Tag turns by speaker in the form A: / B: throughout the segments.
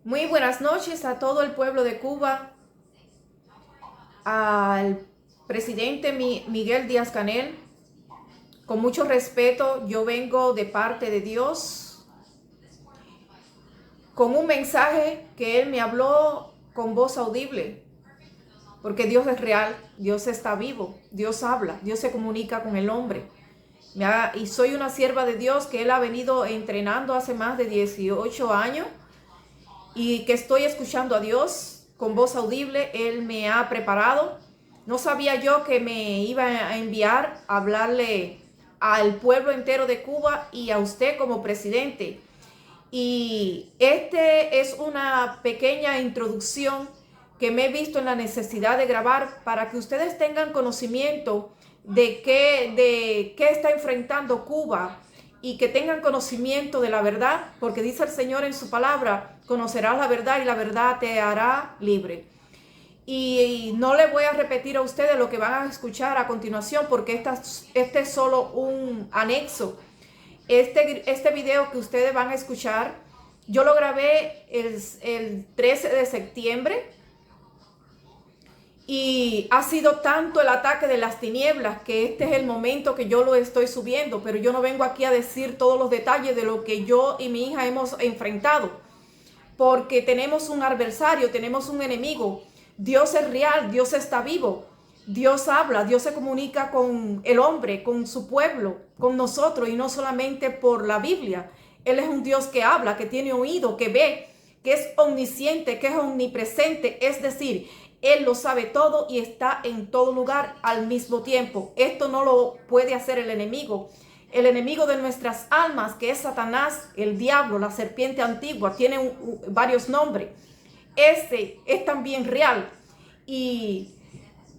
A: Muy buenas noches a todo el pueblo de Cuba, al presidente Miguel Díaz-Canel. Con mucho respeto, yo vengo de parte de Dios con un mensaje que Él me habló con voz audible, porque Dios es real, Dios está vivo, Dios habla, Dios se comunica con el hombre. Y soy una sierva de Dios que Él ha venido entrenando hace más de 18 años y que estoy escuchando a Dios con voz audible. Él me ha preparado. No sabía yo que me iba a enviar a hablarle al pueblo entero de Cuba y a usted como presidente. Y este es una pequeña introducción que me he visto en la necesidad de grabar para que ustedes tengan conocimiento de qué está enfrentando Cuba y que tengan conocimiento de la verdad, porque dice el Señor en su palabra: conocerás la verdad y la verdad te hará libre. Y no le voy a repetir a ustedes lo que van a escuchar a continuación, porque este es solo un anexo. Este video que ustedes van a escuchar, yo lo grabé el 13 de septiembre y ha sido tanto el ataque de las tinieblas que este es el momento que yo lo estoy subiendo, pero yo no vengo aquí a decir todos los detalles de lo que yo y mi hija hemos enfrentado, porque tenemos un adversario, tenemos un enemigo. Dios es real, Dios está vivo, Dios habla, Dios se comunica con el hombre, con su pueblo, con nosotros, y no solamente por la Biblia. Él es un Dios que habla, que tiene oído, que ve, que es omnisciente, que es omnipresente, es decir, Él lo sabe todo y está en todo lugar al mismo tiempo. Esto no lo puede hacer el enemigo. El enemigo de nuestras almas, que es Satanás, el diablo, la serpiente antigua, tiene varios nombres. Este es también real y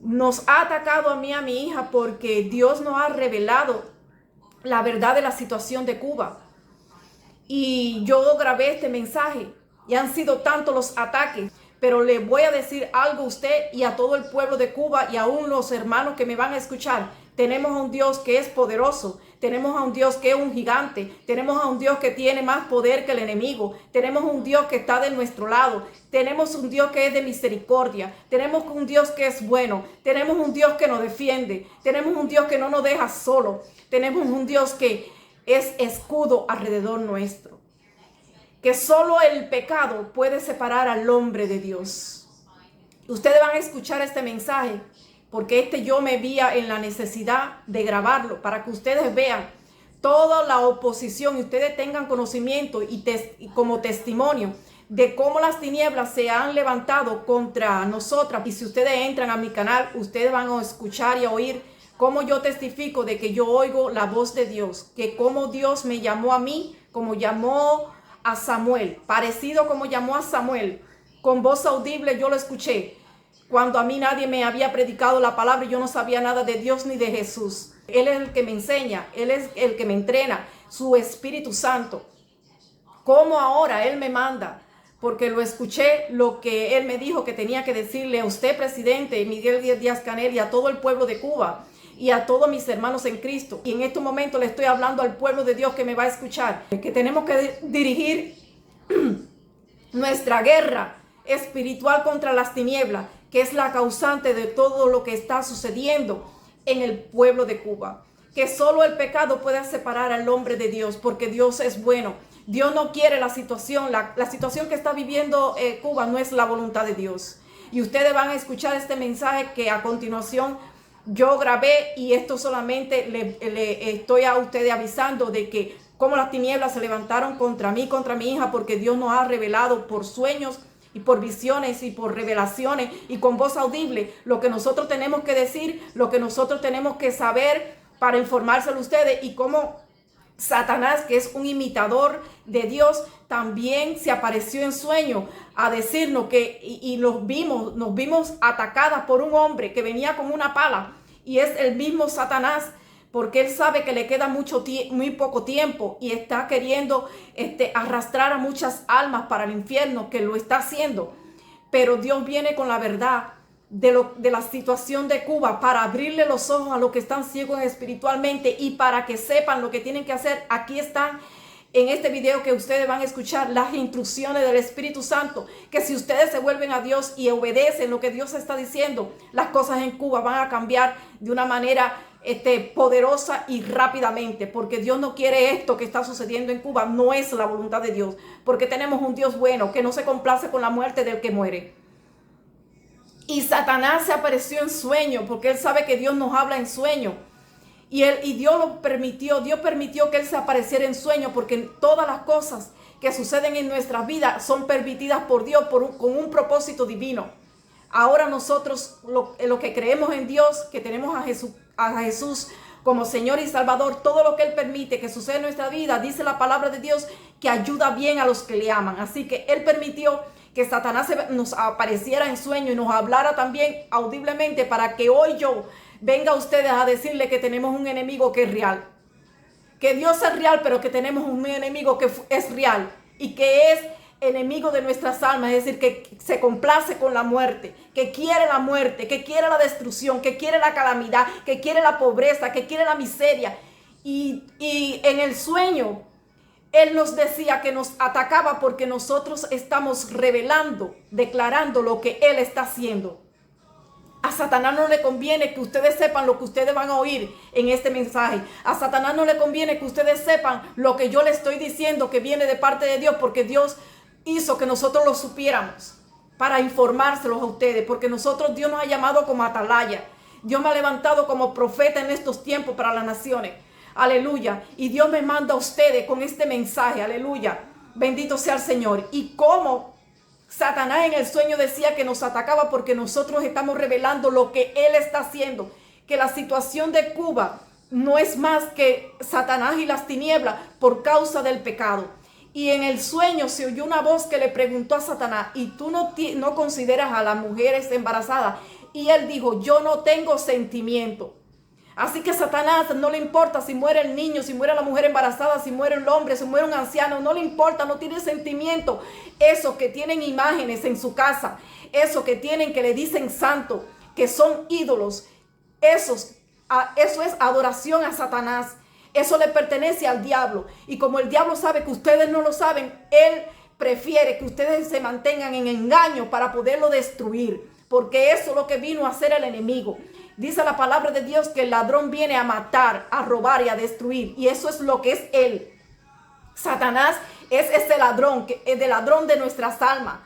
A: nos ha atacado a mí y a mi hija porque Dios nos ha revelado la verdad de la situación de Cuba. Y yo grabé este mensaje y han sido tantos los ataques, pero le voy a decir algo a usted y a todo el pueblo de Cuba y aún los hermanos que me van a escuchar. Tenemos a un Dios que es poderoso, tenemos a un Dios que es un gigante, tenemos a un Dios que tiene más poder que el enemigo, tenemos un Dios que está de nuestro lado, tenemos un Dios que es de misericordia, tenemos un Dios que es bueno, tenemos un Dios que nos defiende, tenemos un Dios que no nos deja solo, tenemos un Dios que es escudo alrededor nuestro, que solo el pecado puede separar al hombre de Dios. Ustedes van a escuchar este mensaje porque yo me vi en la necesidad de grabarlo para que ustedes vean toda la oposición y ustedes tengan conocimiento y como testimonio de cómo las tinieblas se han levantado contra nosotras. Y si ustedes entran a mi canal, ustedes van a escuchar y a oír cómo yo testifico de que yo oigo la voz de Dios, que cómo Dios me llamó a mí, como llamó a Samuel, parecido como llamó a Samuel, con voz audible yo lo escuché. Cuando a mí nadie me había predicado la palabra y yo no sabía nada de Dios ni de Jesús. Él es el que me enseña, Él es el que me entrena, su Espíritu Santo. Como ahora Él me manda, porque lo escuché, lo que Él me dijo que tenía que decirle a usted, presidente Miguel Díaz-Canel, y a todo el pueblo de Cuba, y a todos mis hermanos en Cristo. Y en este momento le estoy hablando al pueblo de Dios que me va a escuchar, que tenemos que dirigir nuestra guerra espiritual contra las tinieblas, que es la causante de todo lo que está sucediendo en el pueblo de Cuba. Que solo el pecado puede separar al hombre de Dios, porque Dios es bueno. Dios no quiere la situación, la situación que está viviendo Cuba no es la voluntad de Dios. Y ustedes van a escuchar este mensaje que a continuación yo grabé, y esto solamente le estoy a ustedes avisando de que cómo las tinieblas se levantaron contra mí, contra mi hija, porque Dios nos ha revelado por sueños y por visiones y por revelaciones y con voz audible lo que nosotros tenemos que decir, lo que nosotros tenemos que saber para informárselo a ustedes, y cómo Satanás, que es un imitador de Dios, también se apareció en sueño a decirnos que, y nos vimos atacadas por un hombre que venía con una pala, y es el mismo Satanás, porque él sabe que le queda muy poco tiempo y está queriendo arrastrar a muchas almas para el infierno, que lo está haciendo. Pero Dios viene con la verdad de la situación de Cuba para abrirle los ojos a los que están ciegos espiritualmente y para que sepan lo que tienen que hacer. Aquí están en este video que ustedes van a escuchar las instrucciones del Espíritu Santo, que si ustedes se vuelven a Dios y obedecen lo que Dios está diciendo, las cosas en Cuba van a cambiar de una manera poderosa y rápidamente, porque Dios no quiere esto que está sucediendo en Cuba. No es la voluntad de Dios, porque tenemos un Dios bueno que no se complace con la muerte del que muere. Y Satanás se apareció en sueño, porque él sabe que Dios nos habla en sueño. Y Dios lo permitió, Dios permitió que él se apareciera en sueño, porque todas las cosas que suceden en nuestras vidas son permitidas por Dios con un propósito divino. Ahora nosotros, lo que creemos en Dios, que tenemos a Jesús como Señor y Salvador, todo lo que Él permite que suceda en nuestra vida, dice la palabra de Dios, que ayuda bien a los que le aman. Así que Él permitió que Satanás nos apareciera en sueño y nos hablara también audiblemente, para que hoy yo venga a ustedes a decirle que tenemos un enemigo que es real. Que Dios es real, pero que tenemos un enemigo que es real y que es enemigo de nuestras almas, es decir, que se complace con la muerte, que quiere la muerte, que quiere la destrucción, que quiere la calamidad, que quiere la pobreza, que quiere la miseria. Y en el sueño, Él nos decía que nos atacaba porque nosotros estamos revelando, declarando lo que Él está haciendo. A Satanás no le conviene que ustedes sepan lo que ustedes van a oír en este mensaje. A Satanás no le conviene que ustedes sepan lo que yo le estoy diciendo que viene de parte de Dios, porque Dios hizo que nosotros lo supiéramos para informárselos a ustedes, porque Dios nos ha llamado como atalaya. Dios me ha levantado como profeta en estos tiempos para las naciones. Aleluya. Y Dios me manda a ustedes con este mensaje. Aleluya. Bendito sea el Señor. Y como Satanás en el sueño decía que nos atacaba porque nosotros estamos revelando lo que Él está haciendo. Que la situación de Cuba no es más que Satanás y las tinieblas por causa del pecado. Y en el sueño se oyó una voz que le preguntó a Satanás: ¿y tú no consideras a las mujeres embarazadas? Y él dijo: yo no tengo sentimiento. Así que a Satanás no le importa si muere el niño, si muere la mujer embarazada, si muere el hombre, si muere un anciano, no le importa, no tiene sentimiento. Esos que tienen imágenes en su casa, esos que le dicen santo, que son ídolos, eso es adoración a Satanás. Eso le pertenece al diablo. Y como el diablo sabe que ustedes no lo saben, él prefiere que ustedes se mantengan en engaño para poderlo destruir, porque eso es lo que vino a hacer el enemigo. Dice la palabra de Dios que el ladrón viene a matar, a robar y a destruir. Y eso es lo que es él. Satanás es ese ladrón, que es el ladrón de nuestras almas.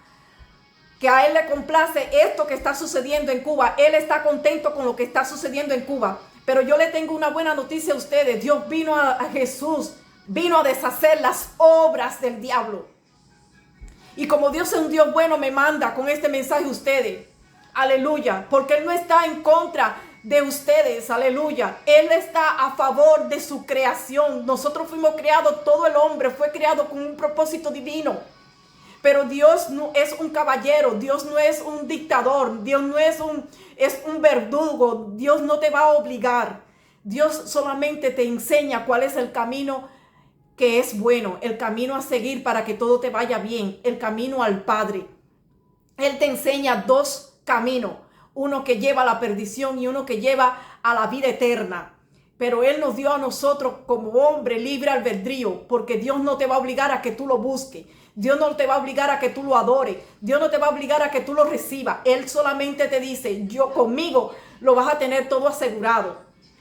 A: Que a él le complace esto que está sucediendo en Cuba. Él está contento con lo que está sucediendo en Cuba. Pero yo le tengo una buena noticia a ustedes. Dios vino a Jesús, vino a deshacer las obras del diablo. Y como Dios es un Dios bueno, me manda con este mensaje a ustedes. Aleluya, porque Él no está en contra de ustedes, aleluya. Él está a favor de su creación. Nosotros fuimos creados, todo el hombre fue creado con un propósito divino. Pero Dios no es un caballero, Dios no es un dictador, Dios no es un verdugo, Dios no te va a obligar. Dios solamente te enseña cuál es el camino que es bueno, el camino a seguir para que todo te vaya bien, el camino al Padre. Él te enseña dos caminos, uno que lleva a la perdición y uno que lleva a la vida eterna. Pero Él nos dio a nosotros como hombre libre albedrío, porque Dios no te va a obligar a que tú lo busques. Dios no te va a obligar a que tú lo adores. Dios no te va a obligar a que tú lo recibas. Él solamente te dice: yo conmigo lo vas a tener todo asegurado.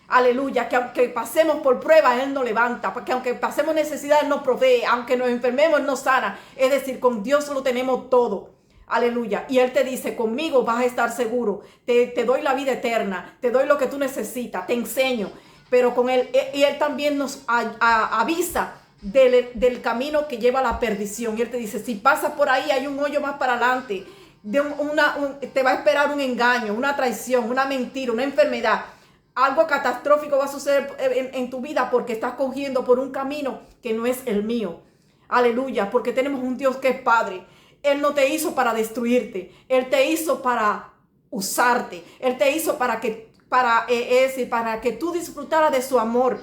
A: Aleluya, que aunque pasemos por pruebas, Él nos levanta, porque aunque pasemos necesidad, Él nos provee, aunque nos enfermemos, Él nos sana. Es decir, con Dios lo tenemos todo. Aleluya. Y Él te dice: conmigo vas a estar seguro. Te doy la vida eterna. Te doy lo que tú necesitas. Te enseño. Pero con Él, y Él también nos avisa del camino que lleva a la perdición. Y Él te dice: si pasas por ahí, hay un hoyo más para adelante. Te va a esperar un engaño, una traición, una mentira, una enfermedad. Algo catastrófico va a suceder en tu vida porque estás cogiendo por un camino que no es el mío. Aleluya. Porque tenemos un Dios que es Padre. Él no te hizo para destruirte. Él te hizo para usarte. Él te hizo para que tú disfrutaras de su amor,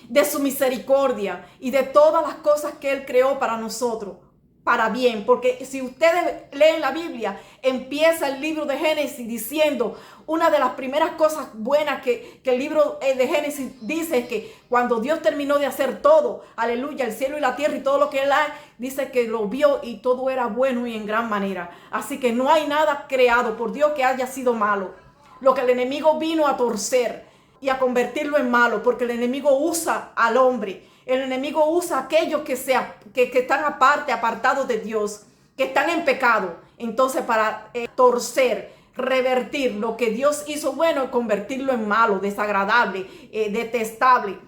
A: de su misericordia y de todas las cosas que Él creó para nosotros. para bien, porque si ustedes leen la Biblia, empieza el libro de Génesis diciendo, una de las primeras cosas buenas que el libro de Génesis dice es que cuando Dios terminó de hacer todo, aleluya, el cielo y la tierra y todo lo que él hay, dice que lo vio y todo era bueno y en gran manera. Así que no hay nada creado por Dios que haya sido malo. Lo que el enemigo vino a torcer y a convertirlo en malo, porque el enemigo usa al hombre. El enemigo usa a aquellos que están apartados de Dios, que están en pecado. Entonces para torcer, revertir lo que Dios hizo bueno y convertirlo en malo, desagradable, detestable.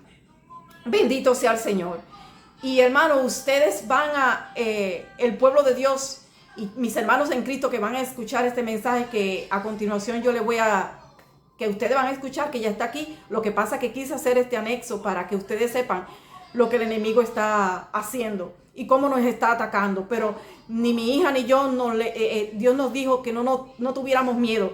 A: Bendito sea el Señor. Y hermanos, ustedes van el pueblo de Dios y mis hermanos en Cristo que van a escuchar este mensaje que a continuación yo les voy que ustedes van a escuchar, que ya está aquí. Lo que pasa es que quise hacer este anexo para que ustedes sepan lo que el enemigo está haciendo y cómo nos está atacando. Pero ni mi hija ni yo, Dios nos dijo que no tuviéramos miedo,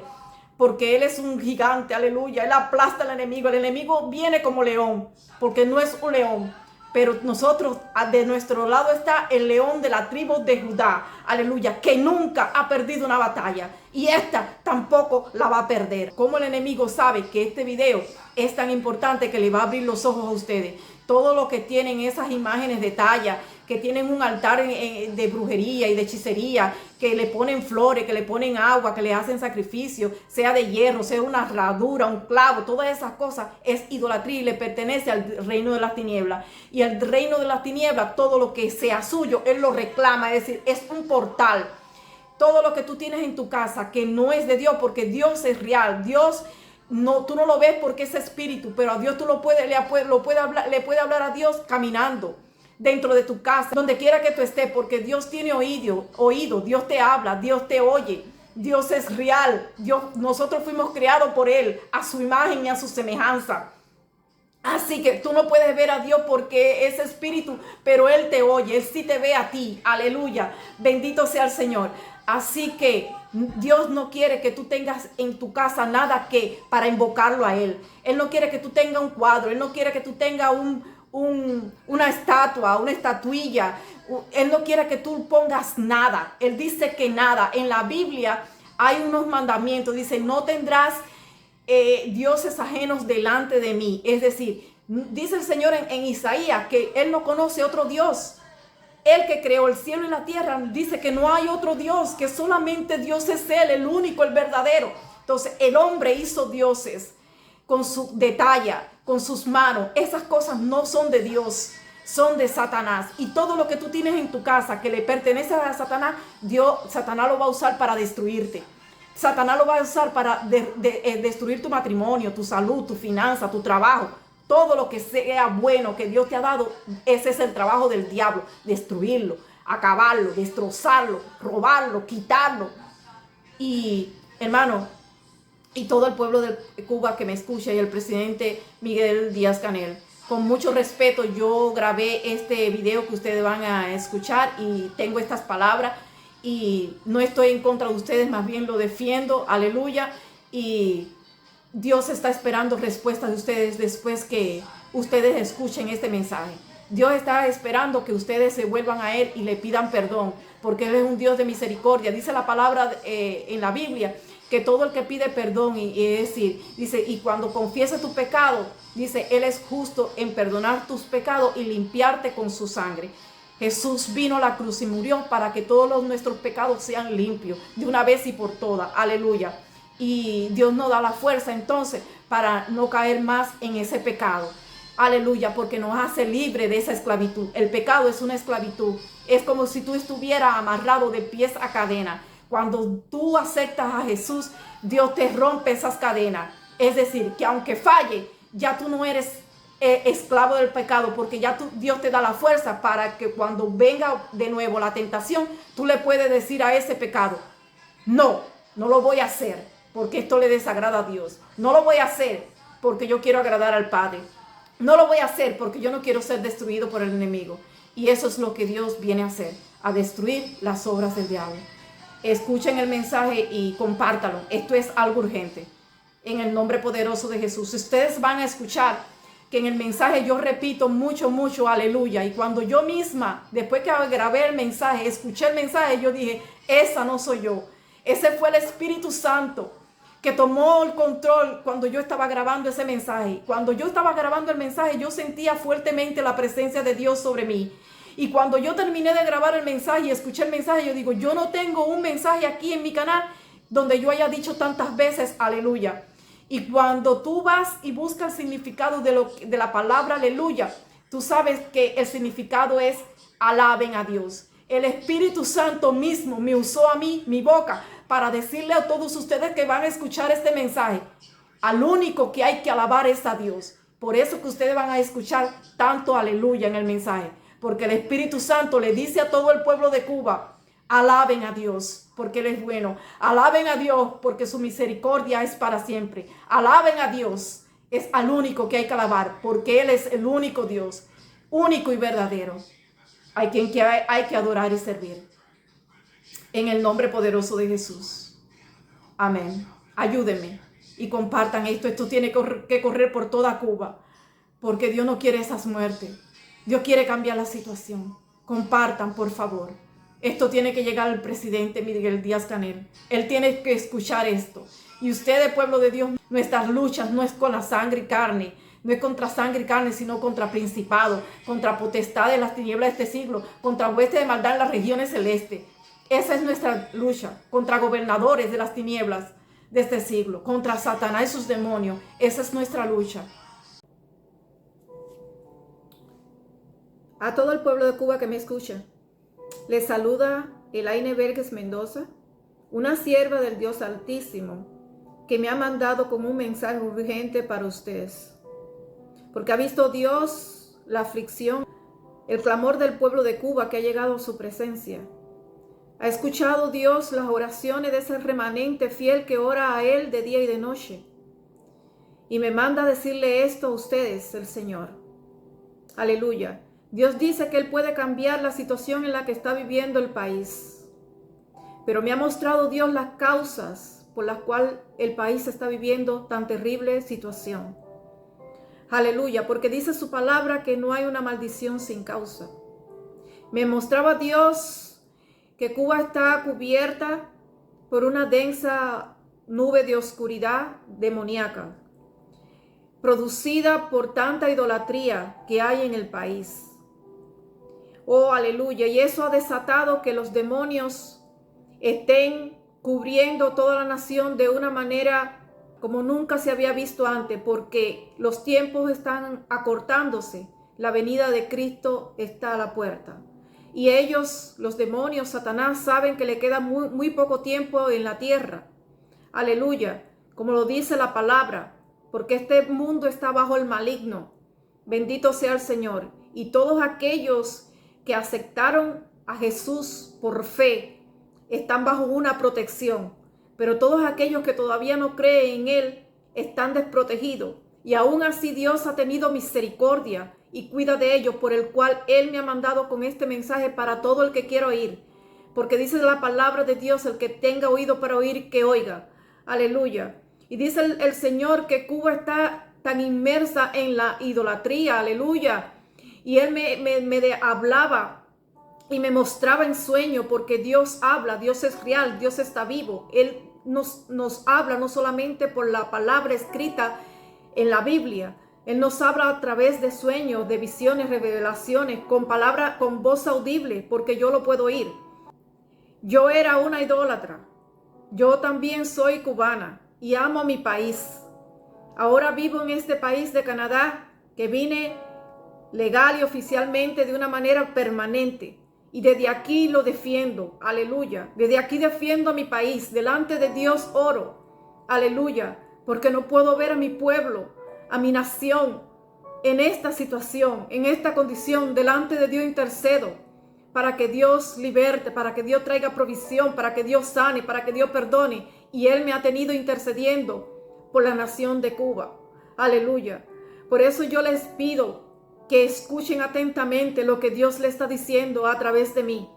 A: porque Él es un gigante, aleluya. Él aplasta al enemigo. El enemigo viene como león, porque no es un león. Pero nosotros, de nuestro lado está el león de la tribu de Judá, aleluya, que nunca ha perdido una batalla y esta tampoco la va a perder. Como el enemigo sabe que este video es tan importante que le va a abrir los ojos a ustedes. Todo lo que tienen esas imágenes de talla, que tienen un altar de brujería y de hechicería, que le ponen flores, que le ponen agua, que le hacen sacrificio, sea de hierro, sea una herradura, un clavo, todas esas cosas es idolatría y le pertenece al reino de las tinieblas. Y al reino de las tinieblas, todo lo que sea suyo, él lo reclama, es decir, es un portal. Todo lo que tú tienes en tu casa que no es de Dios, porque Dios es real, Dios no, tú no lo ves porque es espíritu, pero a Dios tú le puede hablar a Dios caminando dentro de tu casa, donde quiera que tú estés, porque Dios tiene oído, Dios te habla, Dios te oye, Dios es real, nosotros fuimos creados por Él, a su imagen y a su semejanza. Así que tú no puedes ver a Dios porque es espíritu, pero Él te oye, Él sí te ve a ti, aleluya, bendito sea el Señor. Así que Dios no quiere que tú tengas en tu casa nada para invocarlo a Él. Él no quiere que tú tengas un cuadro, Él no quiere que tú tengas una estatua, una estatuilla. Él no quiere que tú pongas nada. Él dice que nada. En la Biblia hay unos mandamientos. Dice, no tendrás dioses ajenos delante de mí. Es decir, dice el Señor en Isaías que Él no conoce otro Dios. El que creó el cielo y la tierra dice que no hay otro Dios, que solamente Dios es Él, el único, el verdadero. Entonces el hombre hizo dioses con su detalle, con sus manos. Esas cosas no son de Dios, son de Satanás. Y todo lo que tú tienes en tu casa que le pertenece a Satanás, Satanás lo va a usar para destruirte. Satanás lo va a usar para destruir tu matrimonio, tu salud, tu finanza, tu trabajo. Todo lo que sea bueno que Dios te ha dado, ese es el trabajo del diablo. Destruirlo, acabarlo, destrozarlo, robarlo, quitarlo. Y hermano, y todo el pueblo de Cuba que me escucha y el presidente Miguel Díaz-Canel, con mucho respeto yo grabé este video que ustedes van a escuchar y tengo estas palabras y no estoy en contra de ustedes, más bien lo defiendo, aleluya. Y Dios está esperando respuestas de ustedes después que ustedes escuchen este mensaje. Dios está esperando que ustedes se vuelvan a Él y le pidan perdón, porque Él es un Dios de misericordia. Dice la palabra en la Biblia que todo el que pide perdón, dice, y cuando confiese tu pecado, dice, Él es justo en perdonar tus pecados y limpiarte con su sangre. Jesús vino a la cruz y murió para que todos nuestros pecados sean limpios de una vez y por todas. Aleluya. Y Dios nos da la fuerza entonces para no caer más en ese pecado. Aleluya, porque nos hace libre de esa esclavitud. El pecado es una esclavitud. Es como si tú estuvieras amarrado de pies a cadena. Cuando tú aceptas a Jesús, Dios te rompe esas cadenas. Es decir, que aunque falle, ya tú no eres esclavo del pecado, porque ya Dios te da la fuerza para que cuando venga de nuevo la tentación, tú le puedes decir a ese pecado, no lo voy a hacer, porque esto le desagrada a Dios. No lo voy a hacer porque yo quiero agradar al Padre. No lo voy a hacer porque yo no quiero ser destruido por el enemigo. Y eso es lo que Dios viene a hacer, a destruir las obras del diablo. Escuchen el mensaje y compártalo. Esto es algo urgente. En el nombre poderoso de Jesús. Ustedes van a escuchar que en el mensaje yo repito mucho, mucho, aleluya. Y cuando yo misma, después que grabé el mensaje, escuché el mensaje, yo dije, esa no soy yo. Ese fue el Espíritu Santo que tomó el control cuando yo estaba grabando ese mensaje. Cuando yo estaba grabando el mensaje, yo sentía fuertemente la presencia de Dios sobre mí. Y cuando yo terminé de grabar el mensaje y escuché el mensaje, yo digo, yo no tengo un mensaje aquí en mi canal donde yo haya dicho tantas veces, aleluya. Y cuando tú vas y buscas el significado de la palabra aleluya, tú sabes que el significado es alaben a Dios. El Espíritu Santo mismo me usó a mí, mi boca, para decirle a todos ustedes que van a escuchar este mensaje, al único que hay que alabar es a Dios. Por eso que ustedes van a escuchar tanto aleluya en el mensaje, porque el Espíritu Santo le dice a todo el pueblo de Cuba, alaben a Dios porque Él es bueno. Alaben a Dios porque su misericordia es para siempre. Alaben a Dios, es al único que hay que alabar porque Él es el único Dios, único y verdadero. Hay quien que hay que adorar y servir. En el nombre poderoso de Jesús. Amén. Ayúdenme y compartan esto. Esto tiene que correr por toda Cuba porque Dios no quiere esas muertes. Dios quiere cambiar la situación. Compartan, por favor. Esto tiene que llegar al presidente Miguel Díaz-Canel. Él tiene que escuchar esto. Y ustedes, pueblo de Dios, nuestras luchas no es con la sangre y carne. No es contra sangre y carne, sino contra principados, contra potestades de las tinieblas de este siglo, contra huestes de maldad en las regiones celestes. Esa es nuestra lucha. Contra gobernadores de las tinieblas de este siglo, contra Satanás y sus demonios. Esa es nuestra lucha. A todo el pueblo de Cuba que me escucha, les saluda Elaine Verges Mendoza, una sierva del Dios Altísimo, que me ha mandado como un mensaje urgente para ustedes. Porque ha visto Dios la aflicción, el clamor del pueblo de Cuba que ha llegado a su presencia. Ha escuchado Dios las oraciones de ese remanente fiel que ora a Él de día y de noche. Y me manda a decirle esto a ustedes, el Señor. Aleluya. Dios dice que Él puede cambiar la situación en la que está viviendo el país. Pero me ha mostrado Dios las causas por las cuales el país está viviendo tan terrible situación. Aleluya, porque dice su palabra que no hay una maldición sin causa. Me mostraba Dios que Cuba está cubierta por una densa nube de oscuridad demoníaca, producida por tanta idolatría que hay en el país. Oh, aleluya. Y eso ha desatado que los demonios estén cubriendo toda la nación de una manera como nunca se había visto antes, porque los tiempos están acortándose. La venida de Cristo está a la puerta. Y ellos, los demonios, Satanás, saben que le queda muy poco tiempo en la tierra. Aleluya. Como lo dice la palabra, porque este mundo está bajo el maligno. Bendito sea el Señor. Y todos aquellos que aceptaron a Jesús por fe están bajo una protección, pero todos aquellos que todavía no creen en Él están desprotegidos, y aún así Dios ha tenido misericordia y cuida de ellos, por el cual Él me ha mandado con este mensaje para todo el que quiera oír, porque dice la palabra de Dios, el que tenga oído para oír, que oiga. Aleluya. Y dice el Señor que Cuba está tan inmersa en la idolatría, aleluya. Y Él me hablaba y me mostraba en sueño, porque Dios habla, Dios es real, Dios está vivo. Él nos habla no solamente por la palabra escrita en la Biblia. Él nos habla a través de sueños, de visiones, revelaciones, con palabra, con voz audible, porque yo lo puedo oír. Yo era una idólatra. Yo también soy cubana y amo a mi país. Ahora vivo en este país de Canadá, que vine legal y oficialmente de una manera permanente, y desde aquí lo defiendo, aleluya. Desde aquí defiendo a mi país, delante de Dios oro, aleluya, porque no puedo ver a mi pueblo, a mi nación en esta situación, en esta condición. Delante de Dios intercedo para que Dios liberte, para que Dios traiga provisión, para que Dios sane, para que Dios perdone. Y Él me ha tenido intercediendo por la nación de Cuba, aleluya. Por eso yo les pido que escuchen atentamente lo que Dios le está diciendo a través de mí.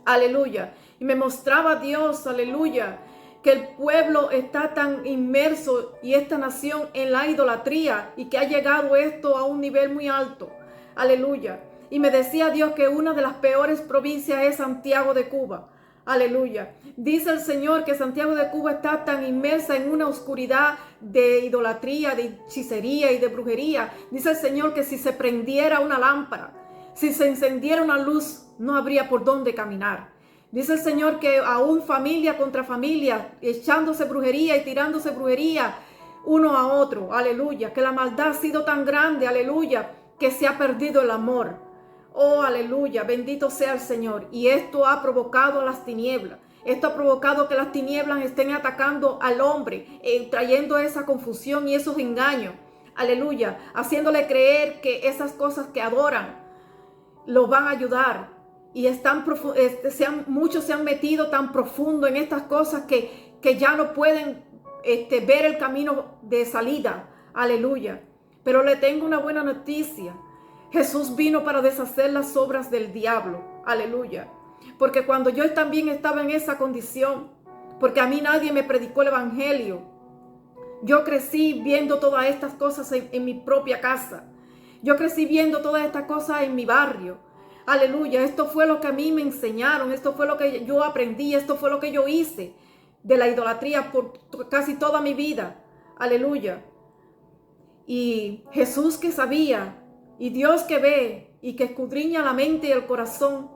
A: Aleluya. Y me mostraba Dios, aleluya, que el pueblo está tan inmerso y esta nación en la idolatría y que ha llegado esto a un nivel muy alto. Aleluya. Y me decía Dios que una de las peores provincias es Santiago de Cuba. Aleluya. Dice el Señor que Santiago de Cuba está tan inmersa en una oscuridad de idolatría, de hechicería y de brujería. Dice el Señor que si se prendiera una lámpara, si se encendiera una luz, no habría por dónde caminar. Dice el Señor que aún familia contra familia, echándose brujería y tirándose brujería uno a otro. Aleluya. Que la maldad ha sido tan grande, aleluya, que se ha perdido el amor. Oh, aleluya, bendito sea el Señor. Y esto ha provocado las tinieblas. Esto ha provocado que las tinieblas estén atacando al hombre, trayendo esa confusión y esos engaños. Aleluya, haciéndole creer que esas cosas que adoran los van a ayudar. Y muchos se han metido tan profundo en estas cosas que ya no pueden ver el camino de salida. Aleluya. Pero le tengo una buena noticia. Jesús vino para deshacer las obras del diablo. Aleluya. Porque cuando yo también estaba en esa condición, porque a mí nadie me predicó el evangelio, yo crecí viendo todas estas cosas en mi propia casa. Yo crecí viendo todas estas cosas en mi barrio. Aleluya. Esto fue lo que a mí me enseñaron. Esto fue lo que yo aprendí. Esto fue lo que yo hice de la idolatría por casi toda mi vida. Aleluya. Y Jesús, que sabía, y Dios, que ve y que escudriña la mente y el corazón,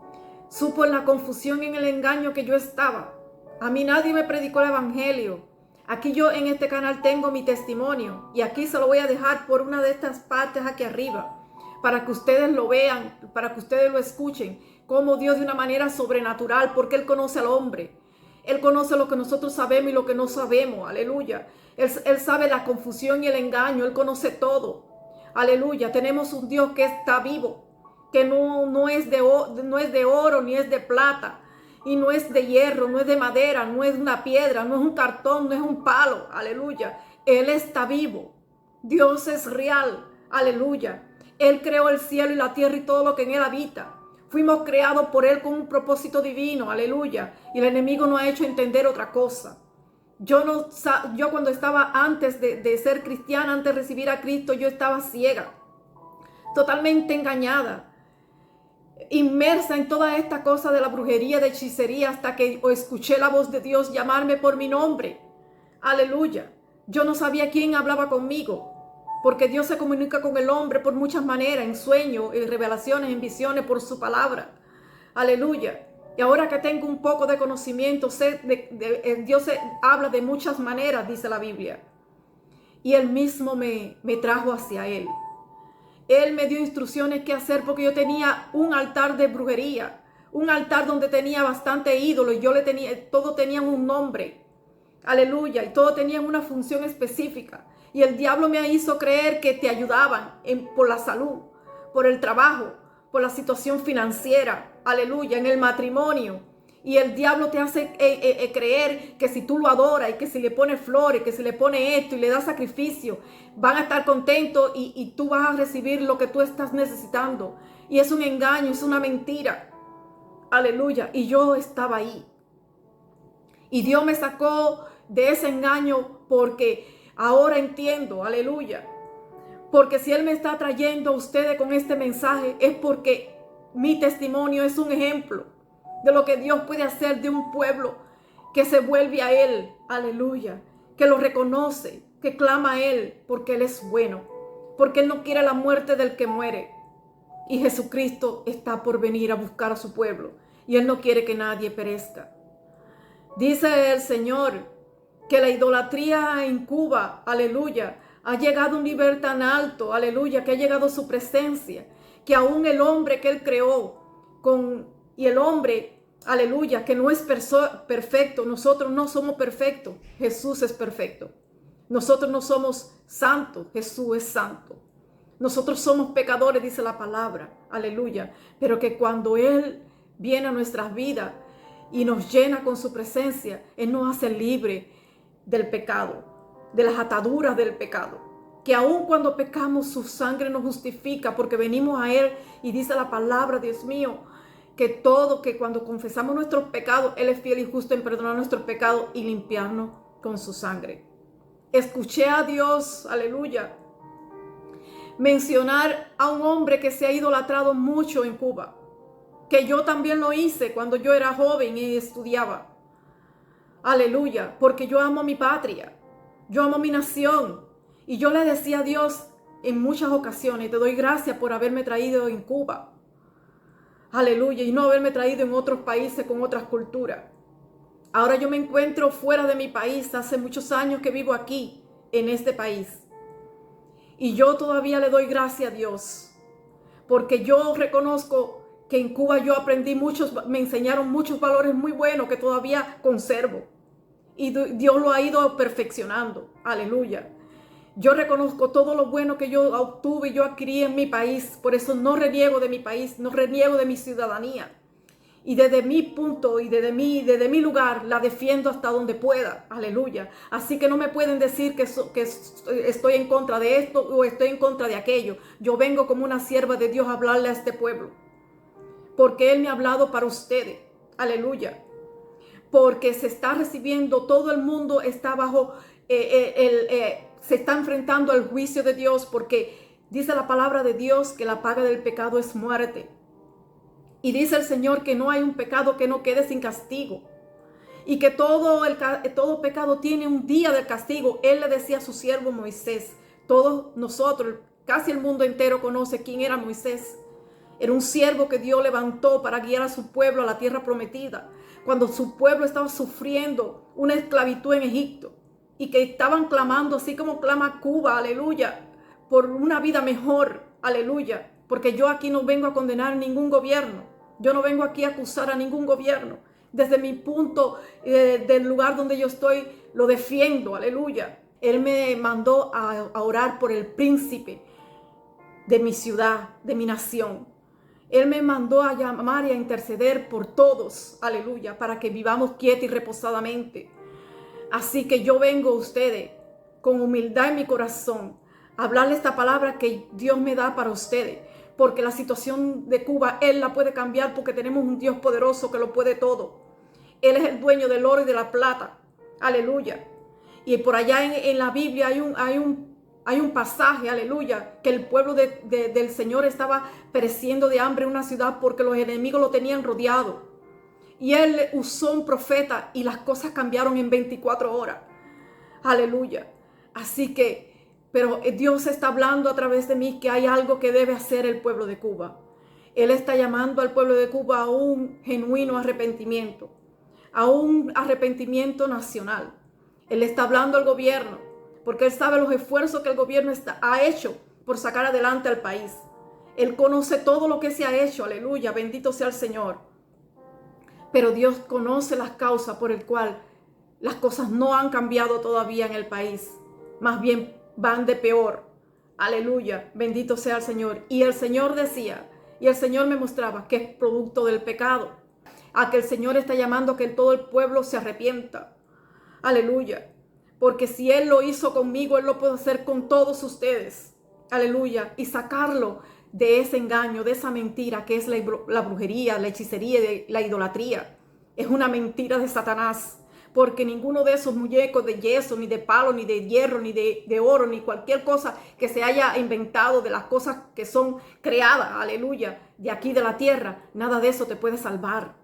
A: supo en la confusión y en el engaño que yo estaba. A mí nadie me predicó el evangelio. Aquí yo en este canal tengo mi testimonio y aquí se lo voy a dejar por una de estas partes aquí arriba, para que ustedes lo vean, para que ustedes lo escuchen, cómo Dios de una manera sobrenatural, porque Él conoce al hombre. Él conoce lo que nosotros sabemos y lo que no sabemos. Aleluya. Él sabe la confusión y el engaño. Él conoce todo. Aleluya. Tenemos un Dios que está vivo, que no es de oro, ni es de plata, y no es de hierro, no es de madera, no es una piedra, no es un cartón, no es un palo. Aleluya. Él está vivo. Dios es real. Aleluya. Él creó el cielo y la tierra y todo lo que en él habita. Fuimos creados por Él con un propósito divino. Aleluya. Y el enemigo nos ha hecho entender otra cosa. Yo cuando estaba antes de ser cristiana, antes de recibir a Cristo, yo estaba ciega, totalmente engañada, inmersa en toda esta cosa de la brujería, de hechicería, hasta que escuché la voz de Dios llamarme por mi nombre. Aleluya. Yo no sabía quién hablaba conmigo, porque Dios se comunica con el hombre por muchas maneras, en sueños, en revelaciones, en visiones, por su palabra. Aleluya. Y ahora que tengo un poco de conocimiento, sé Dios habla de muchas maneras, dice la Biblia. Y Él mismo me trajo hacia Él. Él me dio instrucciones qué hacer, porque yo tenía un altar de brujería, un altar donde tenía bastante ídolos, y todo tenían un nombre. Aleluya. Y todo tenían una función específica. Y el diablo me hizo creer que te ayudaban por la salud, por el trabajo, por la situación financiera. Aleluya. En el matrimonio. Y el diablo te hace creer que si tú lo adoras y que si le pones flores, que si le pones esto y le das sacrificio, van a estar contentos y tú vas a recibir lo que tú estás necesitando. Y es un engaño, es una mentira. Aleluya. Y yo estaba ahí. Y Dios me sacó de ese engaño, porque ahora entiendo. Aleluya. Porque si Él me está trayendo a ustedes con este mensaje, es porque mi testimonio es un ejemplo de lo que Dios puede hacer de un pueblo que se vuelve a Él. Aleluya. Que lo reconoce, que clama a Él, porque Él es bueno. Porque Él no quiere la muerte del que muere. Y Jesucristo está por venir a buscar a su pueblo. Y Él no quiere que nadie perezca. Dice el Señor que la idolatría en Cuba, aleluya, ha llegado a un nivel tan alto, aleluya, que ha llegado a su presencia, que aún el hombre que Él creó, y el hombre, aleluya, que no es perfecto, nosotros no somos perfectos, Jesús es perfecto. Nosotros no somos santos, Jesús es santo. Nosotros somos pecadores, dice la palabra, aleluya, pero que cuando Él viene a nuestras vidas y nos llena con su presencia, Él nos hace libre del pecado, de las ataduras del pecado. Que aun cuando pecamos, su sangre nos justifica, porque venimos a Él y dice la palabra, Dios mío, que cuando confesamos nuestros pecados, Él es fiel y justo en perdonar nuestros pecados y limpiarnos con su sangre. Escuché a Dios, aleluya, mencionar a un hombre que se ha idolatrado mucho en Cuba, que yo también lo hice cuando yo era joven y estudiaba. Aleluya, porque yo amo mi patria, yo amo mi nación. Y yo le decía a Dios en muchas ocasiones, te doy gracias por haberme traído en Cuba. Aleluya, y no haberme traído en otros países con otras culturas. Ahora yo me encuentro fuera de mi país, hace muchos años que vivo aquí, en este país. Y yo todavía le doy gracias a Dios, porque yo reconozco que en Cuba yo aprendí me enseñaron muchos valores muy buenos que todavía conservo. Y Dios lo ha ido perfeccionando. Aleluya. Yo reconozco todo lo bueno que yo obtuve y yo adquirí en mi país. Por eso no reniego de mi país, no reniego de mi ciudadanía. Y desde mi punto y desde mi lugar la defiendo hasta donde pueda. Aleluya. Así que no me pueden decir que estoy en contra de esto o estoy en contra de aquello. Yo vengo como una sierva de Dios a hablarle a este pueblo. Porque Él me ha hablado para ustedes. Aleluya. Porque se está recibiendo, todo el mundo está bajo, se está enfrentando al juicio de Dios, porque dice la palabra de Dios que la paga del pecado es muerte. Y dice el Señor que no hay un pecado que no quede sin castigo. Y que todo pecado tiene un día de castigo. Él le decía a su siervo Moisés. Todos nosotros, casi el mundo entero conoce quién era Moisés. Era un siervo que Dios levantó para guiar a su pueblo a la tierra prometida. Cuando su pueblo estaba sufriendo una esclavitud en Egipto. Y que estaban clamando, así como clama Cuba, aleluya, por una vida mejor, aleluya. Porque yo aquí no vengo a condenar ningún gobierno. Yo no vengo aquí a acusar a ningún gobierno. Desde mi punto, del lugar donde yo estoy, lo defiendo, aleluya. Él me mandó a orar por el príncipe de mi ciudad, de mi nación. Él me mandó a llamar y a interceder por todos, aleluya, para que vivamos quietos y reposadamente. Así que yo vengo a ustedes con humildad en mi corazón a hablarle esta palabra que Dios me da para ustedes. Porque la situación de Cuba, Él la puede cambiar porque tenemos un Dios poderoso que lo puede todo. Él es el dueño del oro y de la plata. Aleluya. Y por allá en la Biblia hay un pasaje, aleluya, que el pueblo del Señor estaba pereciendo de hambre en una ciudad porque los enemigos lo tenían rodeado. Y Él usó un profeta y las cosas cambiaron en 24 horas. Aleluya. Así que, pero Dios está hablando a través de mí que hay algo que debe hacer el pueblo de Cuba. Él está llamando al pueblo de Cuba a un genuino arrepentimiento, a un arrepentimiento nacional. Él está hablando al gobierno, porque Él sabe los esfuerzos que el gobierno ha hecho por sacar adelante al país. Él conoce todo lo que se ha hecho, aleluya, bendito sea el Señor. Pero Dios conoce las causas por el cual las cosas no han cambiado todavía en el país. Más bien van de peor. Aleluya, bendito sea el Señor. Y el Señor decía, y el Señor me mostraba que es producto del pecado. A que el Señor está llamando a que todo el pueblo se arrepienta. Aleluya. Porque si Él lo hizo conmigo, Él lo puede hacer con todos ustedes. Aleluya. Y sacarlo de ese engaño, de esa mentira que es la brujería, la hechicería, la idolatría. Es una mentira de Satanás. Porque ninguno de esos muñecos de yeso, ni de palo, ni de hierro, ni de oro, ni cualquier cosa que se haya inventado de las cosas que son creadas, aleluya, de aquí de la tierra, nada de eso te puede salvar.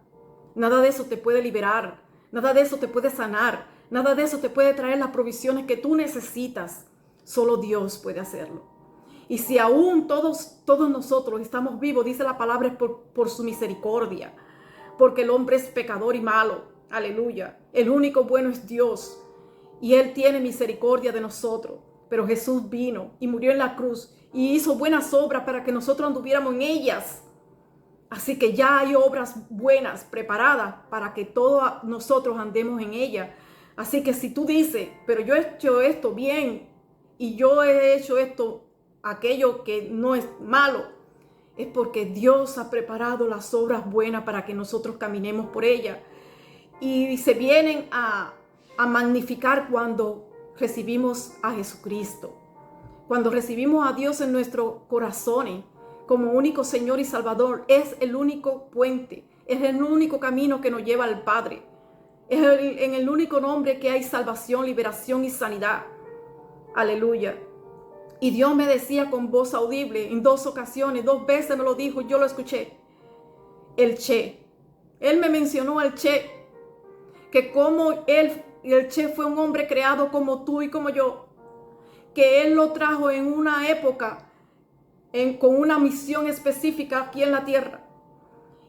A: Nada de eso te puede liberar. Nada de eso te puede sanar. Nada de eso te puede traer las provisiones que tú necesitas. Solo Dios puede hacerlo. Y si aún todos nosotros estamos vivos, dice la palabra, es por su misericordia. Porque el hombre es pecador y malo. Aleluya. El único bueno es Dios. Y Él tiene misericordia de nosotros. Pero Jesús vino y murió en la cruz y hizo buenas obras para que nosotros anduviéramos en ellas. Así que ya hay obras buenas preparadas para que todos nosotros andemos en ellas. Así que si tú dices, pero yo he hecho esto bien y yo he hecho esto, aquello que no es malo, es porque Dios ha preparado las obras buenas para que nosotros caminemos por ellas. Y se vienen a magnificar cuando recibimos a Jesucristo. Cuando recibimos a Dios en nuestros corazones, como único Señor y Salvador. Es el único puente, es el único camino que nos lleva al Padre. Es en el único nombre que hay salvación, liberación y sanidad. Aleluya. Y Dios me decía con voz audible en 2 ocasiones, 2 veces me lo dijo, yo lo escuché. El Che. Él me mencionó al Che, que como el Che fue un hombre creado como tú y como yo, que Él lo trajo en una época, con una misión específica aquí en la tierra.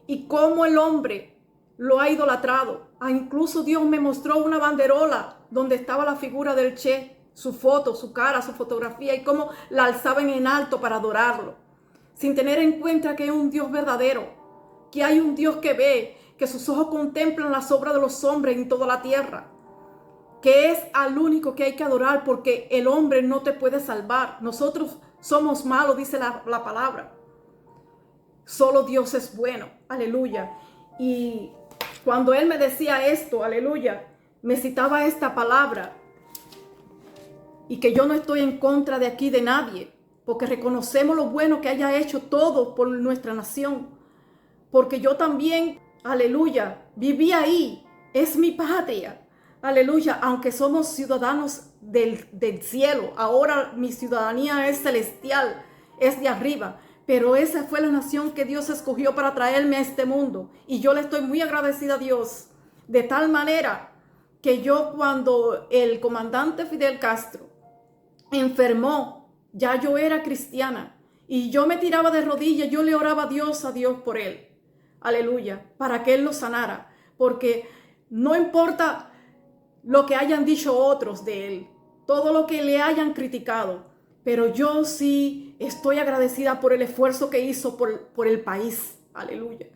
A: Y cómo el hombre lo ha idolatrado. Incluso Dios me mostró una banderola donde estaba la figura del Che, su foto, su cara, su fotografía, y cómo la alzaban en alto para adorarlo, sin tener en cuenta que es un Dios verdadero, que hay un Dios que ve, que sus ojos contemplan las obras de los hombres en toda la tierra, que es al único que hay que adorar, porque el hombre no te puede salvar. Nosotros somos malos, dice la palabra. Solo Dios es bueno. Aleluya. Y cuando Él me decía esto, aleluya, me citaba esta palabra. Y que yo no estoy en contra de aquí de nadie, porque reconocemos lo bueno que haya hecho todo por nuestra nación. Porque yo también, aleluya, viví ahí. Es mi patria. Aleluya, aunque somos ciudadanos del cielo, ahora mi ciudadanía es celestial, es de arriba, pero esa fue la nación que Dios escogió para traerme a este mundo, y yo le estoy muy agradecida a Dios, de tal manera que yo, cuando el comandante Fidel Castro enfermó, ya yo era cristiana, y yo me tiraba de rodillas, yo le oraba a Dios por él, aleluya, para que él lo sanara, porque no importa lo que hayan dicho otros de él, todo lo que le hayan criticado, pero yo sí estoy agradecida por el esfuerzo que hizo por el país, aleluya,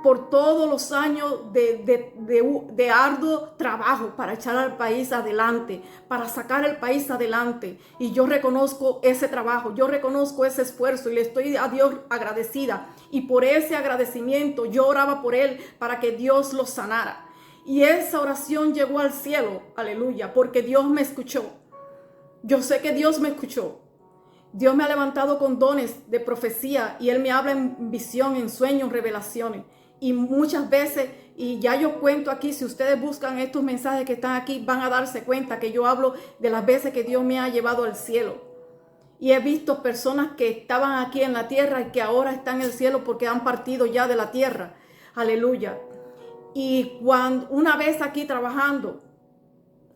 A: por todos los años de arduo trabajo para echar al país adelante, para sacar el país adelante. Y yo reconozco ese trabajo, yo reconozco ese esfuerzo y le estoy a Dios agradecida. Y por ese agradecimiento yo oraba por él para que Dios lo sanara. Y esa oración llegó al cielo, aleluya, porque Dios me escuchó. Yo sé que Dios me escuchó. Dios me ha levantado con dones de profecía y Él me habla en visión, en sueños, revelaciones. Y muchas veces, y ya yo cuento aquí, si ustedes buscan estos mensajes que están aquí, van a darse cuenta que yo hablo de las veces que Dios me ha llevado al cielo. Y he visto personas que estaban aquí en la tierra y que ahora están en el cielo porque han partido ya de la tierra. Aleluya. Y cuando una vez aquí trabajando,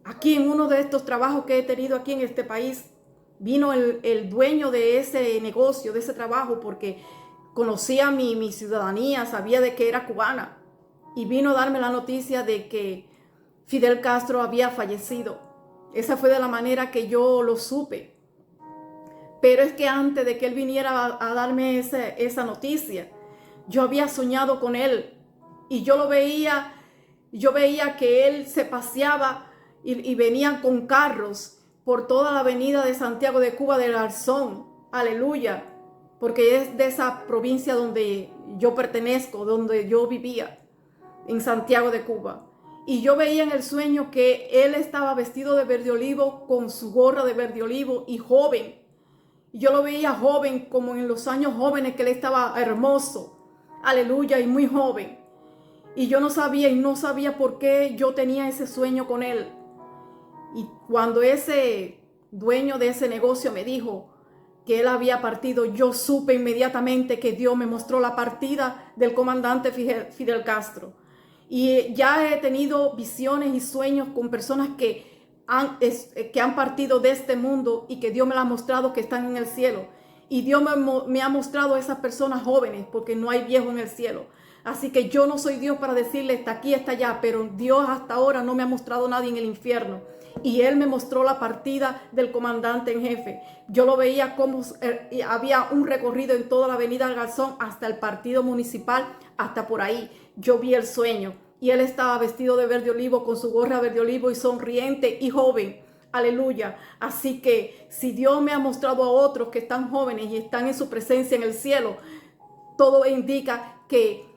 A: aquí en uno de estos trabajos que he tenido aquí en este país, vino el dueño de ese negocio, de ese trabajo, porque conocía mi ciudadanía, sabía de que era cubana, y vino a darme la noticia de que Fidel Castro había fallecido. Esa fue de la manera que yo lo supe. Pero es que antes de que él viniera a darme esa noticia, yo había soñado con él. Y yo veía que él se paseaba y venían con carros por toda la avenida de Santiago de Cuba del Garzón. Aleluya. Porque es de esa provincia donde yo pertenezco, donde yo vivía, en Santiago de Cuba. Y yo veía en el sueño que él estaba vestido de verde olivo, con su gorra de verde olivo y joven. Yo lo veía joven, como en los años jóvenes, que él estaba hermoso. Aleluya, y muy joven. Y yo no sabía por qué yo tenía ese sueño con él. Y cuando ese dueño de ese negocio me dijo que él había partido, yo supe inmediatamente que Dios me mostró la partida del comandante Fidel Castro. Y ya he tenido visiones y sueños con personas que han partido de este mundo y que Dios me las ha mostrado que están en el cielo. Y Dios me ha mostrado a esas personas jóvenes, porque no hay viejo en el cielo. Así que yo no soy Dios para decirle está aquí, está allá, pero Dios hasta ahora no me ha mostrado nadie en el infierno. Y Él me mostró la partida del comandante en jefe. Yo lo veía como había un recorrido en toda la avenida del Garzón hasta el partido municipal, hasta por ahí. Yo vi el sueño y él estaba vestido de verde olivo, con su gorra verde olivo y sonriente y joven. Aleluya. Así que si Dios me ha mostrado a otros que están jóvenes y están en su presencia en el cielo, todo indica que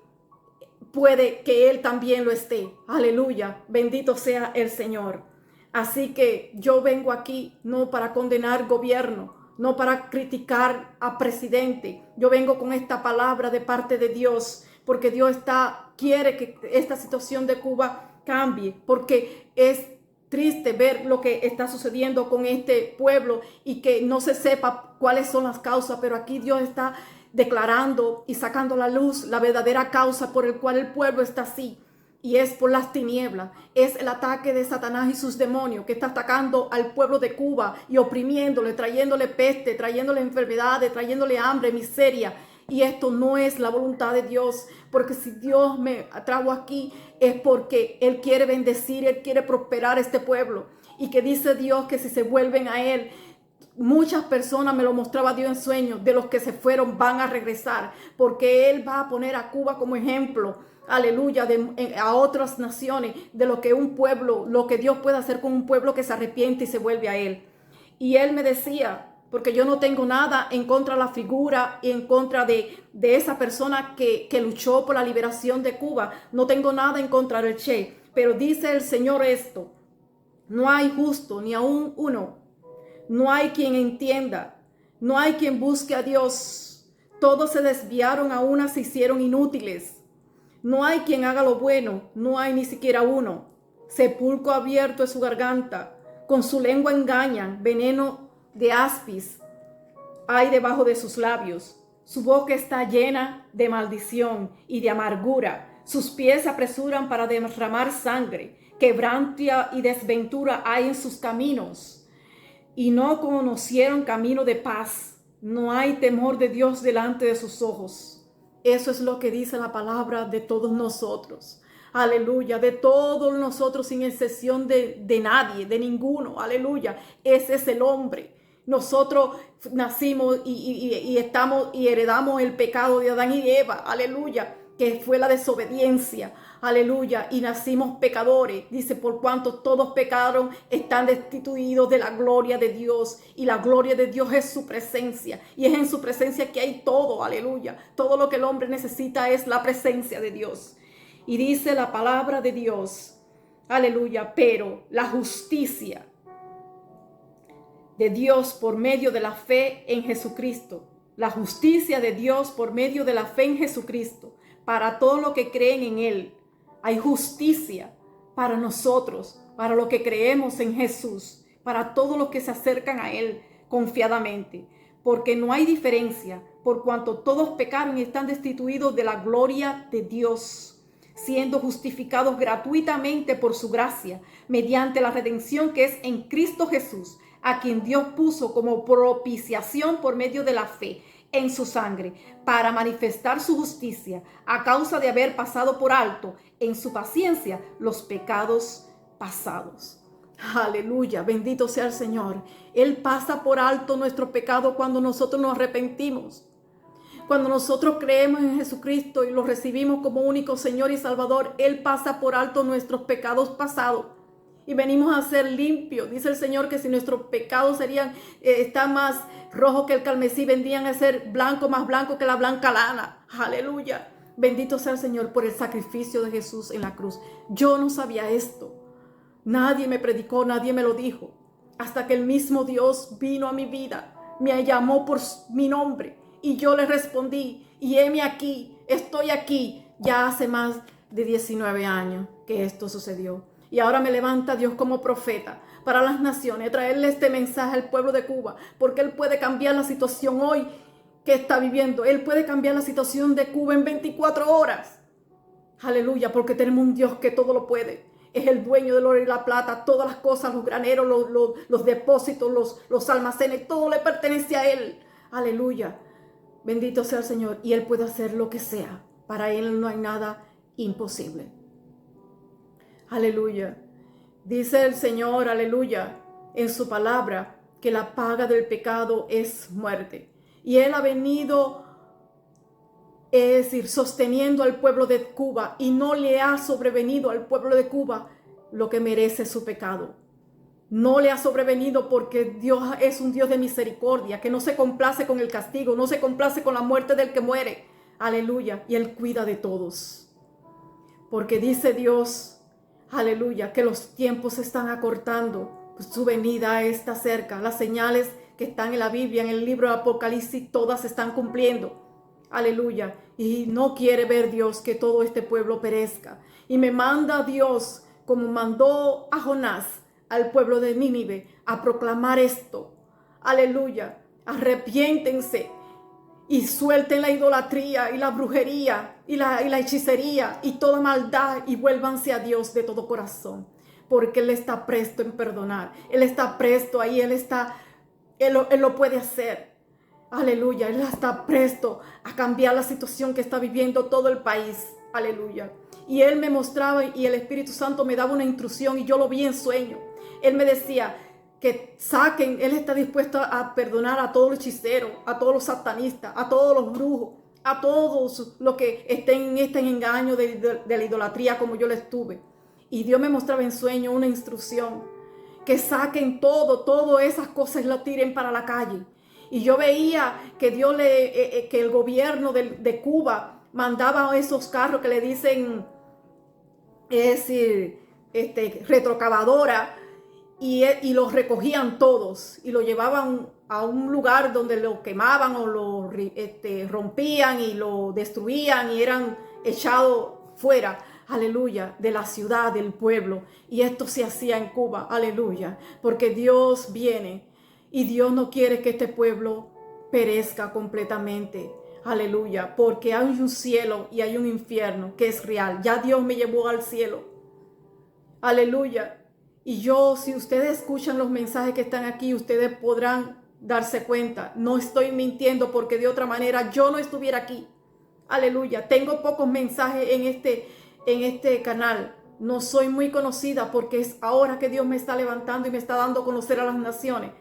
A: puede que Él también lo esté. Aleluya. Bendito sea el Señor. Así que yo vengo aquí no para condenar gobierno, no para criticar a presidente. Yo vengo con esta palabra de parte de Dios, porque Dios quiere que esta situación de Cuba cambie, porque es triste ver lo que está sucediendo con este pueblo y que no se sepa cuáles son las causas, pero aquí Dios está declarando y sacando a la luz la verdadera causa por el cual el pueblo está así. Y es por las tinieblas, es el ataque de Satanás y sus demonios que está atacando al pueblo de Cuba y oprimiéndole, trayéndole peste, trayéndole enfermedades, trayéndole hambre, miseria. Y esto no es la voluntad de Dios, porque si Dios me trajo aquí es porque Él quiere bendecir, Él quiere prosperar este pueblo. Y que dice Dios que si se vuelven a Él, muchas personas, me lo mostraba Dios en sueños, de los que se fueron van a regresar, porque Él va a poner a Cuba como ejemplo, aleluya, a otras naciones, de lo que un pueblo, lo que Dios puede hacer con un pueblo que se arrepiente y se vuelve a Él. Y Él me decía, porque yo no tengo nada en contra de la figura y en contra de esa persona que luchó por la liberación de Cuba, no tengo nada en contra del Che, pero dice el Señor esto: no hay justo ni aún uno, no hay quien entienda, no hay quien busque a Dios, todos se desviaron, a una se hicieron inútiles. No hay quien haga lo bueno, no hay ni siquiera uno. Sepulcro abierto es su garganta, con su lengua engañan, veneno de áspis hay debajo de sus labios. Su boca está llena de maldición y de amargura. Sus pies se apresuran para derramar sangre. Quebranto y desventura hay en sus caminos. Y no conocieron camino de paz. No hay temor de Dios delante de sus ojos. Eso es lo que dice la palabra de todos nosotros. Aleluya, de todos nosotros sin excepción de nadie, de ninguno. Aleluya, ese es el hombre. Nosotros nacimos y estamos y heredamos el pecado de Adán y Eva. Aleluya, que fue la desobediencia. Aleluya, y nacimos pecadores. Dice, por cuanto todos pecaron, están destituidos de la gloria de Dios. Y la gloria de Dios es su presencia. Y es en su presencia que hay todo. Aleluya, todo lo que el hombre necesita es la presencia de Dios. Y dice la palabra de Dios, aleluya, pero la justicia de Dios por medio de la fe en Jesucristo, la justicia de Dios por medio de la fe en Jesucristo, para todos los que creen en Él. Hay justicia para nosotros, para los que creemos en Jesús, para todos los que se acercan a Él confiadamente, porque no hay diferencia, por cuanto todos pecaron y están destituidos de la gloria de Dios, siendo justificados gratuitamente por su gracia, mediante la redención que es en Cristo Jesús, a quien Dios puso como propiciación por medio de la fe en su sangre, para manifestar su justicia, a causa de haber pasado por alto en su paciencia los pecados pasados. Aleluya, bendito sea el Señor. Él pasa por alto nuestro pecado cuando nosotros nos arrepentimos. Cuando nosotros creemos en Jesucristo y lo recibimos como único Señor y Salvador, Él pasa por alto nuestros pecados pasados y venimos a ser limpios. Dice el Señor que si nuestros pecados están más rojos que el carmesí, vendrían a ser blanco, más blanco que la blanca lana. Aleluya. Bendito sea el Señor por el sacrificio de Jesús en la cruz. Yo no sabía esto. Nadie me predicó, nadie me lo dijo. Hasta que el mismo Dios vino a mi vida, me llamó por mi nombre y yo le respondí. Y heme aquí, estoy aquí. Ya hace más de 19 años que esto sucedió. Y ahora me levanta Dios como profeta para las naciones, traerle este mensaje al pueblo de Cuba, porque Él puede cambiar la situación hoy que está viviendo. Él puede cambiar la situación de Cuba en 24 horas. Aleluya, porque tenemos un Dios que todo lo puede. Es el dueño del oro y la plata, todas las cosas, los graneros, los depósitos, los almacenes, todo le pertenece a Él. Aleluya, bendito sea el Señor. Y Él puede hacer lo que sea. Para Él no hay nada imposible. Aleluya. Dice el Señor, aleluya, en su palabra, que la paga del pecado es muerte. Y Él ha venido, es decir, sosteniendo al pueblo de Cuba, y no le ha sobrevenido al pueblo de Cuba lo que merece su pecado. No le ha sobrevenido porque Dios es un Dios de misericordia, que no se complace con el castigo, no se complace con la muerte del que muere. Aleluya. Y Él cuida de todos. Porque dice Dios, aleluya, que los tiempos se están acortando, pues su venida está cerca, las señales que están en la Biblia, en el libro de Apocalipsis, todas se están cumpliendo. Aleluya. Y no quiere ver Dios que todo este pueblo perezca. Y me manda Dios, como mandó a Jonás, al pueblo de Nínive, a proclamar esto. Aleluya. Arrepiéntense y suelten la idolatría y la brujería y la hechicería y toda maldad y vuélvanse a Dios de todo corazón. Porque Él está presto en perdonar. Él está presto ahí. Él lo puede hacer. Aleluya. Él está presto a cambiar la situación que está viviendo todo el país. Aleluya. Y Él me mostraba y el Espíritu Santo me daba una instrucción y yo lo vi en sueño. Él me decía que saquen, Él está dispuesto a perdonar a todos los hechiceros, a todos los satanistas, a todos los brujos, a todos los que estén en este engaño de la idolatría como yo lo estuve. Y Dios me mostraba en sueño una instrucción, que saquen todas esas cosas y lo tiren para la calle. Y yo veía que que el gobierno de Cuba mandaba esos carros que le dicen, es decir, retrocavadora, y los recogían todos y lo llevaban a un lugar donde lo quemaban o lo rompían y lo destruían y eran echados fuera. Aleluya, de la ciudad, del pueblo. Y esto se hacía en Cuba, aleluya, porque Dios viene y Dios no quiere que este pueblo perezca completamente, aleluya, porque hay un cielo y hay un infierno que es real. Ya Dios me llevó al cielo, aleluya. Y yo, si ustedes escuchan los mensajes que están aquí, ustedes podrán darse cuenta, no estoy mintiendo, porque de otra manera yo no estuviera aquí, aleluya. Tengo pocos mensajes en este canal. No soy muy conocida porque es ahora que Dios me está levantando y me está dando a conocer a las naciones.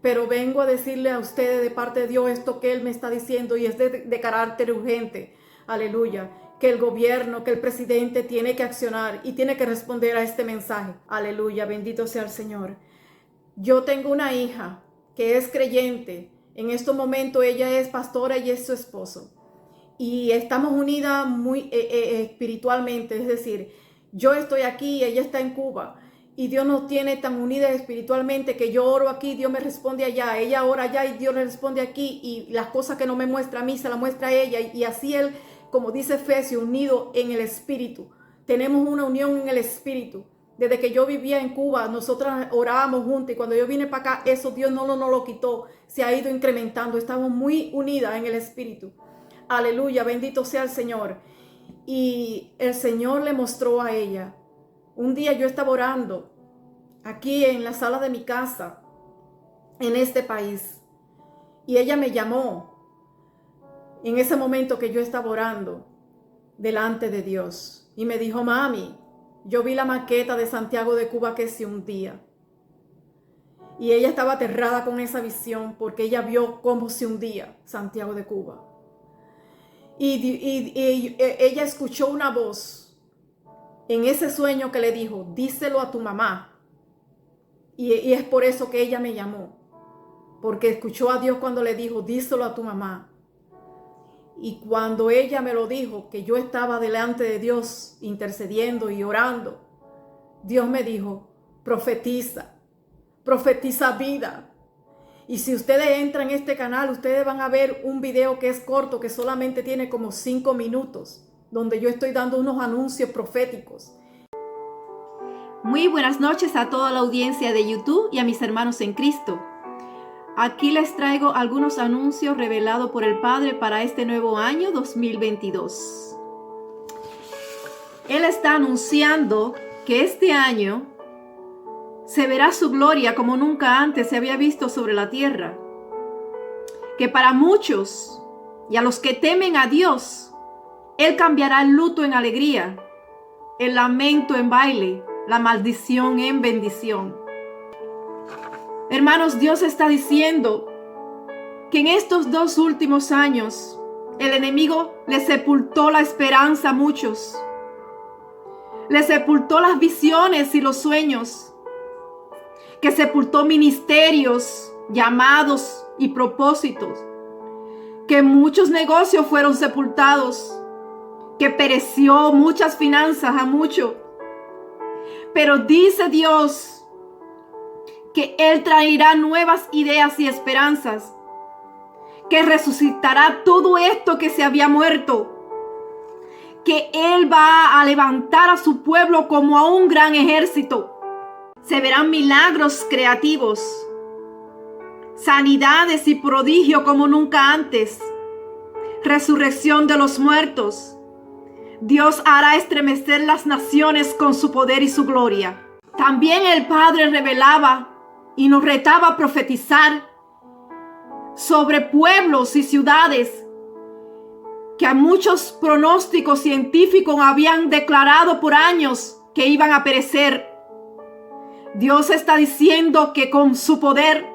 A: Pero vengo a decirle a ustedes de parte de Dios esto que Él me está diciendo y es de carácter urgente. Aleluya. Que el gobierno, que el presidente tiene que accionar y tiene que responder a este mensaje. Aleluya. Bendito sea el Señor. Yo tengo una hija que es creyente. En estos momentos ella es pastora y es su esposo. Y estamos unidas muy espiritualmente, es decir, yo estoy aquí y ella está en Cuba y Dios nos tiene tan unidas espiritualmente que yo oro aquí, Dios me responde allá, ella ora allá y Dios le responde aquí, y las cosas que no me muestra a mí se las muestra a ella, y así Él, como dice Efesios, unido en el espíritu. Tenemos una unión en el espíritu. Desde que yo vivía en Cuba, nosotras orábamos juntas, y cuando yo vine para acá, eso Dios no lo quitó, se ha ido incrementando, estamos muy unidas en el espíritu. Aleluya, bendito sea el Señor. Y el Señor le mostró a ella. Un día yo estaba orando aquí en la sala de mi casa, en este país, y ella me llamó en ese momento que yo estaba orando delante de Dios, y me dijo: mami, yo vi la maqueta de Santiago de Cuba que se hundía. Y ella estaba aterrada con esa visión porque ella vio cómo se hundía Santiago de Cuba. Y ella escuchó una voz en ese sueño que le dijo: díselo a tu mamá. Y es por eso que ella me llamó, porque escuchó a Dios cuando le dijo: díselo a tu mamá. Y cuando ella me lo dijo, que yo estaba delante de Dios intercediendo y orando, Dios me dijo: profetiza, profetiza vida. Y si ustedes entran en este canal, ustedes van a ver un video que es corto, que solamente tiene como 5 minutos, donde yo estoy dando unos anuncios proféticos.
B: Muy buenas noches a toda la audiencia de YouTube y a mis hermanos en Cristo. Aquí les traigo algunos anuncios revelados por el Padre para este nuevo año 2022. Él está anunciando que este año se verá su gloria como nunca antes se había visto sobre la tierra. Que para muchos y a los que temen a Dios, Él cambiará el luto en alegría, el lamento en baile, la maldición en bendición. Hermanos, Dios está diciendo que en estos 2 últimos años el enemigo le sepultó la esperanza a muchos. Le sepultó las visiones y los sueños. Que sepultó ministerios, llamados y propósitos. Que muchos negocios fueron sepultados. Que pereció muchas finanzas a muchos. Pero dice Dios que Él traerá nuevas ideas y esperanzas, que resucitará todo esto que se había muerto, que Él va a levantar a su pueblo como a un gran ejército. Se verán milagros creativos, sanidades y prodigios como nunca antes, resurrección de los muertos. Dios hará estremecer las naciones con su poder y su gloria. También el Padre revelaba y nos retaba a profetizar sobre pueblos y ciudades que a muchos pronósticos científicos habían declarado por años que iban a perecer. Dios está diciendo que con su poder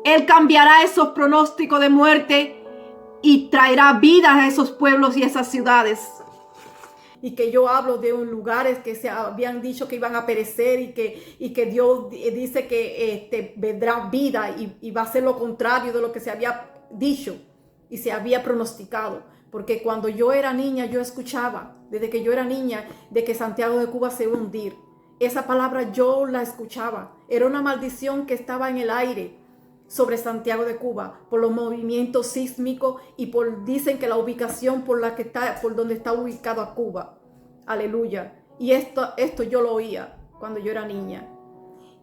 B: Él cambiará esos pronósticos de muerte y traerá vida a esos pueblos y esas ciudades.
A: Y que yo hablo de lugares que se habían dicho que iban a perecer y que Dios dice que vendrá vida y va a ser lo contrario de lo que se había dicho y se había pronosticado. Porque cuando yo era niña, yo escuchaba, desde que yo era niña, de que Santiago de Cuba se iba a hundir. Esa palabra yo la escuchaba. Era una maldición que estaba en el aire sobre Santiago de Cuba por los movimientos sísmicos y dicen que la ubicación por donde está ubicado a Cuba. Aleluya. Y esto yo lo oía cuando yo era niña.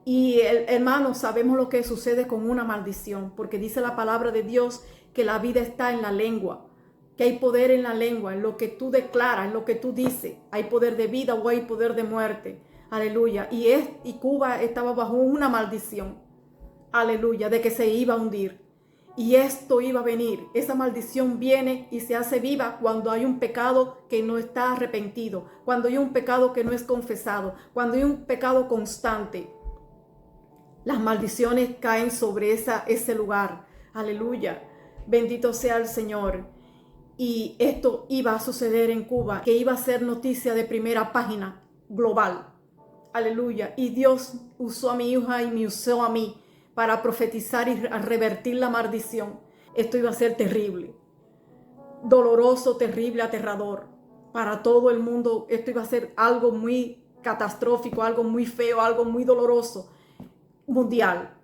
A: Y hermanos, sabemos lo que sucede con una maldición, porque dice la palabra de Dios que la vida está en la lengua, que hay poder en la lengua, en lo que tú declaras, en lo que tú dices. Hay poder de vida o hay poder de muerte. Aleluya. Y Cuba estaba bajo una maldición. Aleluya, de que se iba a hundir. Y esto iba a venir. Esa maldición viene y se hace viva cuando hay un pecado que no está arrepentido, cuando hay un pecado que no es confesado, cuando hay un pecado constante. Las maldiciones caen sobre ese lugar. Aleluya. Bendito sea el Señor. Y esto iba a suceder en Cuba, que iba a ser noticia de primera página global. Aleluya. Y Dios usó a mi hija y me usó a mí para profetizar y revertir la maldición. Esto iba a ser terrible, doloroso, terrible, aterrador para todo el mundo. Esto iba a ser algo muy catastrófico, algo muy feo, algo muy doloroso, mundial,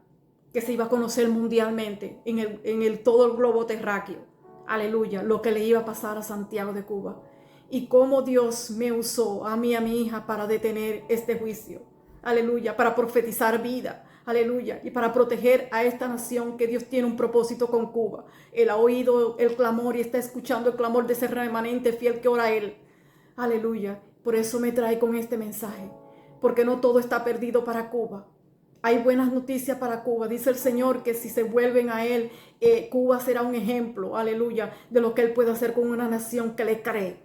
A: que se iba a conocer mundialmente en todo el globo terráqueo. Aleluya, lo que le iba a pasar a Santiago de Cuba y cómo Dios me usó a mí y a mi hija para detener este juicio. Aleluya, para profetizar vida. Aleluya. Y para proteger a esta nación, que Dios tiene un propósito con Cuba. Él ha oído el clamor y está escuchando el clamor de ese remanente fiel que ora a Él. Aleluya. Por eso me trae con este mensaje. Porque no todo está perdido para Cuba. Hay buenas noticias para Cuba. Dice el Señor que si se vuelven a Él, Cuba será un ejemplo. Aleluya. De lo que Él puede hacer con una nación que le cree.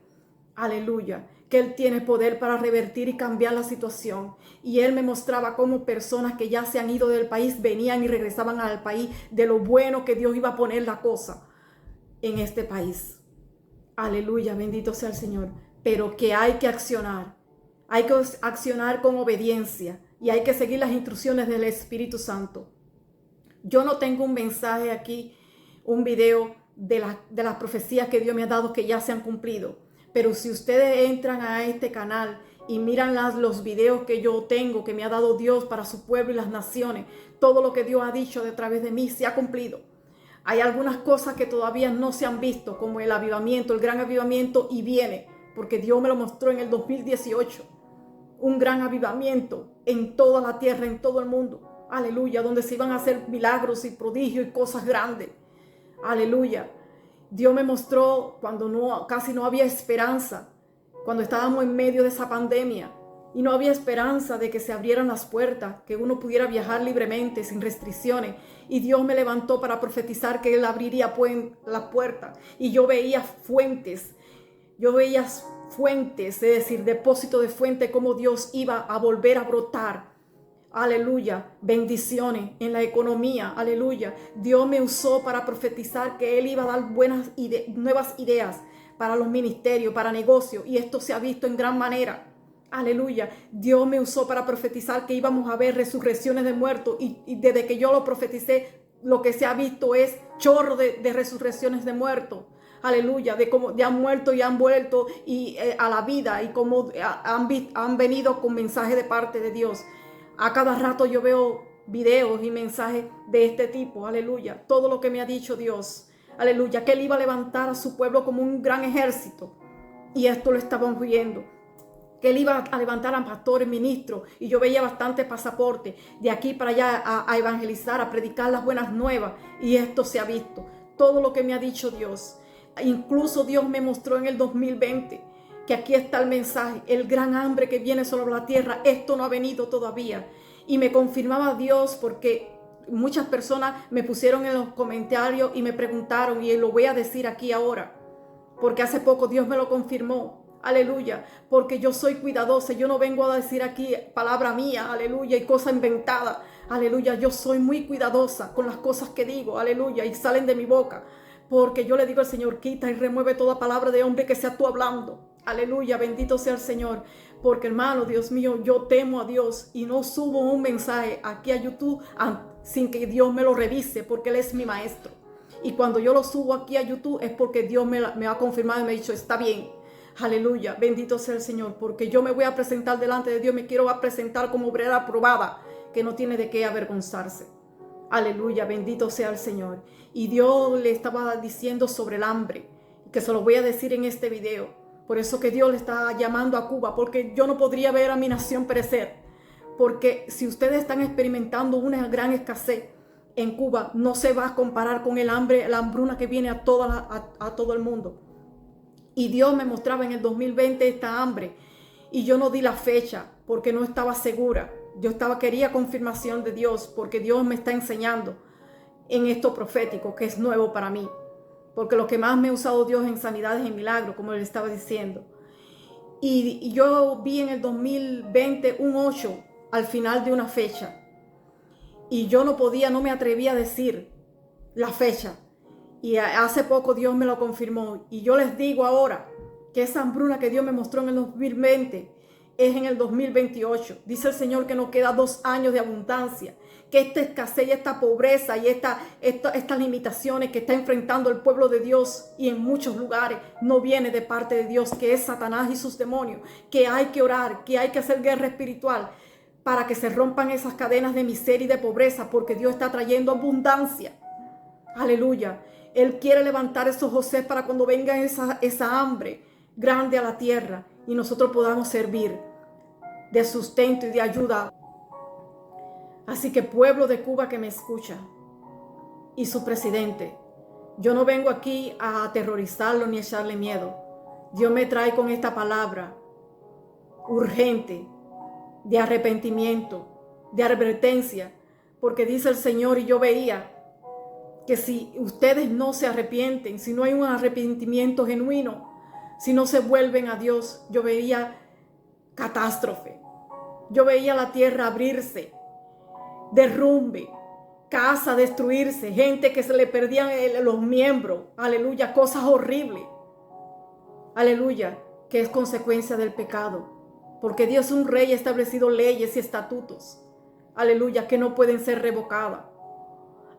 A: Aleluya. Que Él tiene poder para revertir y cambiar la situación. Y Él me mostraba cómo personas que ya se han ido del país venían y regresaban al país, de lo bueno que Dios iba a poner la cosa en este país. Aleluya, bendito sea el Señor. Pero que hay que accionar. Hay que accionar con obediencia y hay que seguir las instrucciones del Espíritu Santo. Yo no tengo un mensaje aquí, un video de las profecías que Dios me ha dado que ya se han cumplido. Pero si ustedes entran a este canal y miran los videos que yo tengo, que me ha dado Dios para su pueblo y las naciones, todo lo que Dios ha dicho a través de mí se ha cumplido. Hay algunas cosas que todavía no se han visto, como el avivamiento, el gran avivamiento, y viene, porque Dios me lo mostró en el 2018. Un gran avivamiento en toda la tierra, en todo el mundo. Aleluya, donde se iban a hacer milagros y prodigios y cosas grandes. Aleluya. Dios me mostró cuando casi no había esperanza, cuando estábamos en medio de esa pandemia y no había esperanza de que se abrieran las puertas, que uno pudiera viajar libremente, sin restricciones. Y Dios me levantó para profetizar que Él abriría las puertas. Y yo veía fuentes, es decir, depósito de fuente, como Dios iba a volver a brotar. Aleluya, bendiciones en la economía, aleluya. Dios me usó para profetizar que Él iba a dar nuevas ideas para los ministerios, para negocios, y esto se ha visto en gran manera. Aleluya, Dios me usó para profetizar que íbamos a ver resurrecciones de muertos, y desde que yo lo profeticé, lo que se ha visto es chorro de resurrecciones de muertos. Aleluya, de cómo ya han muerto y han vuelto a la vida, y cómo han venido con mensaje de parte de Dios. A cada rato yo veo videos y mensajes de este tipo, aleluya, todo lo que me ha dicho Dios, aleluya, que Él iba a levantar a su pueblo como un gran ejército, y esto lo estaban viendo, que Él iba a levantar a pastores, ministros, y yo veía bastantes pasaportes de aquí para allá a evangelizar, a predicar las buenas nuevas, y esto se ha visto, todo lo que me ha dicho Dios. Incluso Dios me mostró en el 2020 que aquí está el mensaje, el gran hambre que viene sobre la tierra, esto no ha venido todavía. Y me confirmaba Dios, porque muchas personas me pusieron en los comentarios y me preguntaron, y lo voy a decir aquí ahora, porque hace poco Dios me lo confirmó, aleluya, porque yo soy cuidadosa, yo no vengo a decir aquí palabra mía, aleluya, y cosa inventada, aleluya, yo soy muy cuidadosa con las cosas que digo, aleluya, y salen de mi boca, porque yo le digo al Señor, quita y remueve toda palabra de hombre que sea tú hablando. Aleluya, bendito sea el Señor, porque hermano, Dios mío, yo temo a Dios y no subo un mensaje aquí a YouTube sin que Dios me lo revise, porque Él es mi maestro. Y cuando yo lo subo aquí a YouTube es porque Dios me ha confirmado y me ha dicho, está bien. Aleluya, bendito sea el Señor, porque yo me voy a presentar delante de Dios, me quiero presentar como obrera aprobada, que no tiene de qué avergonzarse. Aleluya, bendito sea el Señor. Y Dios le estaba diciendo sobre el hambre, que se lo voy a decir en este video. Por eso que Dios le está llamando a Cuba, porque yo no podría ver a mi nación perecer. Porque si ustedes están experimentando una gran escasez en Cuba, no se va a comparar con el hambre, la hambruna que viene a todo el mundo. Y Dios me mostraba en el 2020 esta hambre. Y yo no di la fecha porque no estaba segura. Quería confirmación de Dios, porque Dios me está enseñando en esto profético que es nuevo para mí. Porque lo que más me ha usado Dios en sanidades y milagros, como le estaba diciendo. Y yo vi en el 2020 un 8 al final de una fecha. Y yo no me atrevía a decir la fecha. Y hace poco Dios me lo confirmó. Y yo les digo ahora que esa hambruna que Dios me mostró en el 2020 es en el 2028. Dice el Señor que nos queda 2 años de abundancia. Que esta escasez y esta pobreza y estas limitaciones que está enfrentando el pueblo de Dios y en muchos lugares no viene de parte de Dios, que es Satanás y sus demonios, que hay que orar, que hay que hacer guerra espiritual para que se rompan esas cadenas de miseria y de pobreza, porque Dios está trayendo abundancia. Aleluya. Él quiere levantar esos José para cuando venga esa hambre grande a la tierra y nosotros podamos servir de sustento y de ayuda. Así que pueblo de Cuba que me escucha y su presidente, yo no vengo aquí a aterrorizarlo ni a echarle miedo. Dios me trae con esta palabra urgente de arrepentimiento, de advertencia, porque dice el Señor, y yo veía que si ustedes no se arrepienten, si no hay un arrepentimiento genuino, si no se vuelven a Dios, yo veía catástrofe. Yo veía la tierra abrirse, derrumbe, casa destruirse, gente que se le perdían los miembros, aleluya, cosas horribles, aleluya, que es consecuencia del pecado, porque Dios es un rey, ha establecido leyes y estatutos, aleluya, que no pueden ser revocadas.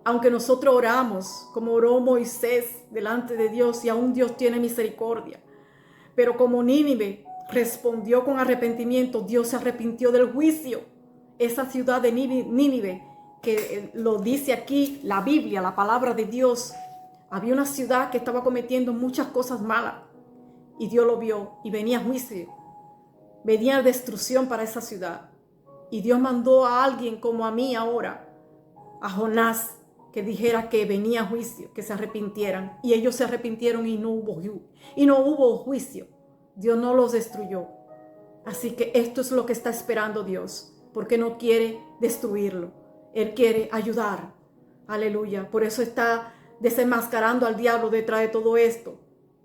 A: Aunque nosotros oramos, como oró Moisés delante de Dios, y aún Dios tiene misericordia, pero como Nínive respondió con arrepentimiento, Dios se arrepintió del juicio. Esa ciudad de Nínive, que lo dice aquí la Biblia, la palabra de Dios, había una ciudad que estaba cometiendo muchas cosas malas y Dios lo vio y venía juicio, venía destrucción para esa ciudad. Y Dios mandó a alguien como a mí ahora, a Jonás, que dijera que venía juicio, que se arrepintieran. Y ellos se arrepintieron y no hubo juicio. Dios no los destruyó. Así que esto es lo que está esperando Dios, porque no quiere destruirlo. Él quiere ayudar. Aleluya. Por eso está desenmascarando al diablo detrás de todo esto,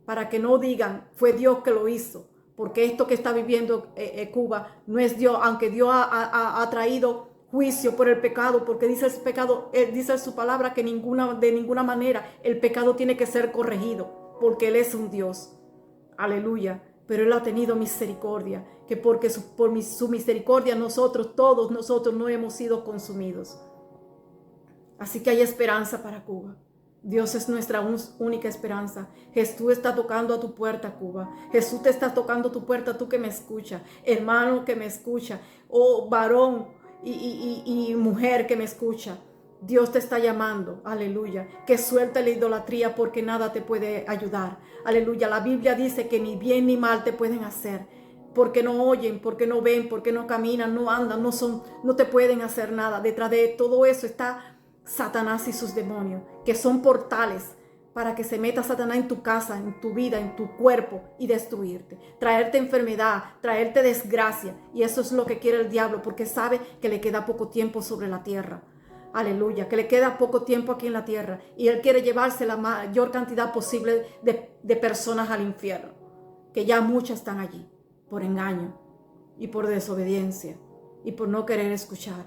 A: para que no digan, fue Dios que lo hizo. Porque esto que está viviendo Cuba no es Dios, aunque Dios ha traído juicio por el pecado, porque dice el pecado, dice su palabra que de ninguna manera el pecado tiene que ser corregido, porque Él es un Dios. Aleluya. Pero Él ha tenido misericordia, que porque por su misericordia todos nosotros no hemos sido consumidos. Así que hay esperanza para Cuba. Dios es nuestra única esperanza. Jesús está tocando a tu puerta, Cuba. Jesús te está tocando a tu puerta, tú que me escuchas, hermano que me escucha, oh varón y mujer que me escucha, Dios te está llamando, aleluya, que suelte la idolatría porque nada te puede ayudar, aleluya. La Biblia dice que ni bien ni mal te pueden hacer, porque no oyen, porque no ven, porque no caminan, no andan, no te pueden hacer nada. Detrás de todo eso está Satanás y sus demonios, que son portales para que se meta Satanás en tu casa, en tu vida, en tu cuerpo y destruirte, traerte enfermedad, traerte desgracia. Y eso es lo que quiere el diablo, porque sabe que le queda poco tiempo sobre la tierra. Aleluya, que le queda poco tiempo aquí en la tierra y él quiere llevarse la mayor cantidad posible de personas al infierno, que ya muchas están allí por engaño y por desobediencia y por no querer escuchar.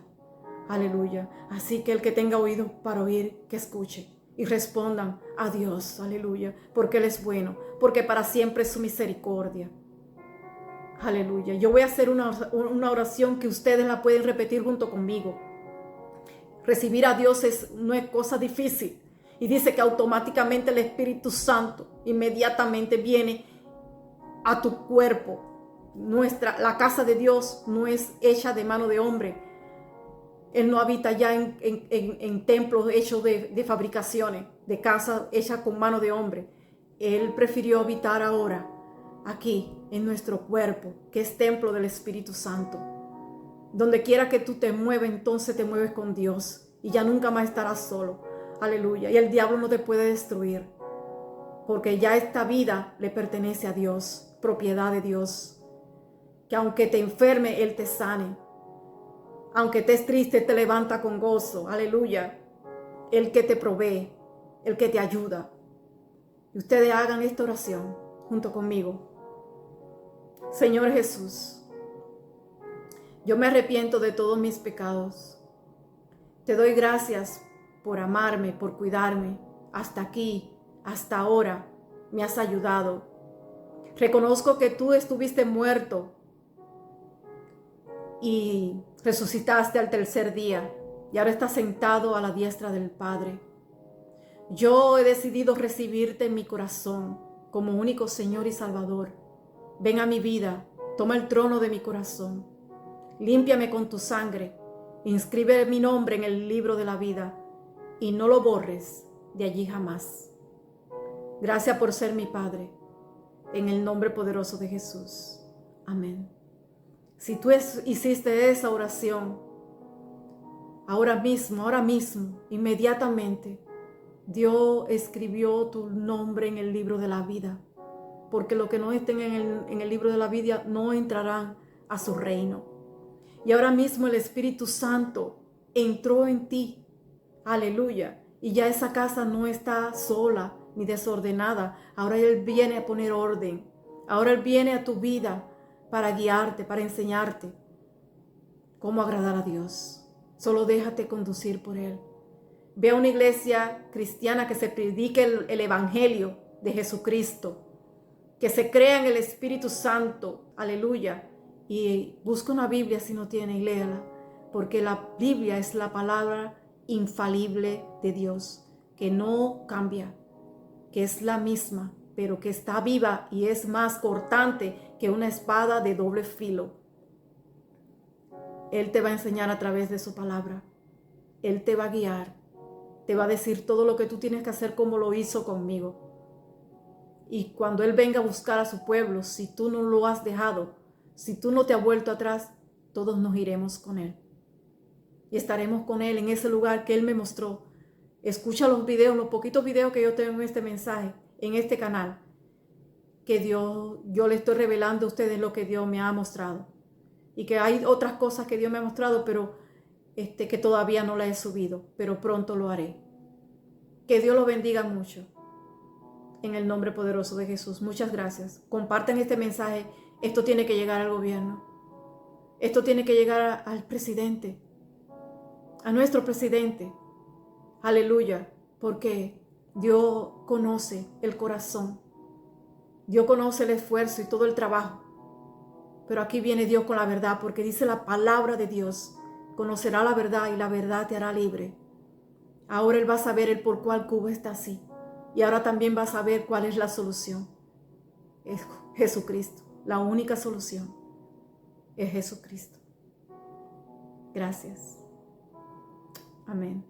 A: Aleluya. Así que el que tenga oído para oír, que escuche y respondan a Dios. Aleluya. Porque Él es bueno, porque para siempre es su misericordia. Aleluya. Yo voy a hacer una oración que ustedes la pueden repetir junto conmigo. Recibir a Dios no es cosa difícil. Y dice que automáticamente el Espíritu Santo inmediatamente viene a tu cuerpo. La casa de Dios no es hecha de mano de hombre. Él no habita ya en templos hechos de fabricaciones, de casas hechas con mano de hombre. Él prefirió habitar ahora aquí en nuestro cuerpo, que es templo del Espíritu Santo. Donde quiera que tú te muevas, entonces te mueves con Dios y ya nunca más estarás solo. Aleluya. Y el diablo no te puede destruir, porque ya esta vida le pertenece a Dios, propiedad de Dios. Que aunque te enferme, Él te sane. Aunque estés triste, te levanta con gozo. Aleluya. El que te provee, el que te ayuda. Y ustedes hagan esta oración junto conmigo. Señor Jesús, yo me arrepiento de todos mis pecados. Te doy gracias por amarme, por cuidarme. Hasta aquí, hasta ahora, me has ayudado. Reconozco que tú estuviste muerto y resucitaste al tercer día y ahora estás sentado a la diestra del Padre. Yo he decidido recibirte en mi corazón como único Señor y Salvador. Ven a mi vida, toma el trono de mi corazón. Límpiame con tu sangre, inscribe mi nombre en el libro de la vida y no lo borres de allí jamás. Gracias por ser mi Padre, en el nombre poderoso de Jesús. Amén. Si tú hiciste esa oración, ahora mismo, inmediatamente, Dios escribió tu nombre en el libro de la vida, porque los que no estén en el libro de la vida no entrarán a su reino. Y ahora mismo el Espíritu Santo entró en ti, aleluya, y ya esa casa no está sola ni desordenada. Ahora Él viene a poner orden, ahora Él viene a tu vida para guiarte, para enseñarte cómo agradar a Dios. Solo déjate conducir por Él. Ve a una iglesia cristiana que se predique el Evangelio de Jesucristo, que se crea en el Espíritu Santo, aleluya, y busca una Biblia si no tiene y léala, porque la Biblia es la palabra infalible de Dios, que no cambia, que es la misma, pero que está viva y es más cortante que una espada de doble filo. Él te va a enseñar a través de su palabra. Él te va a guiar. Te va a decir todo lo que tú tienes que hacer como lo hizo conmigo. Y cuando Él venga a buscar a su pueblo, si tú no lo has dejado, si tú no te has vuelto atrás, todos nos iremos con Él. Y estaremos con Él en ese lugar que Él me mostró. Escucha los videos, los poquitos videos que yo tengo en este mensaje, en este canal, que yo le estoy revelando a ustedes lo que Dios me ha mostrado. Y que hay otras cosas que Dios me ha mostrado, pero que todavía no las he subido, pero pronto lo haré. Que Dios los bendiga mucho. En el nombre poderoso de Jesús. Muchas gracias. Compartan este mensaje. Esto tiene que llegar al gobierno. Esto tiene que llegar al presidente. A nuestro presidente. Aleluya. Porque Dios conoce el corazón. Dios conoce el esfuerzo y todo el trabajo. Pero aquí viene Dios con la verdad, porque dice la palabra de Dios. Conocerá la verdad y la verdad te hará libre. Ahora Él va a saber el por cuál Cuba está así. Y ahora también va a saber cuál es la solución. Es Jesucristo. La única solución es Jesucristo. Gracias. Amén.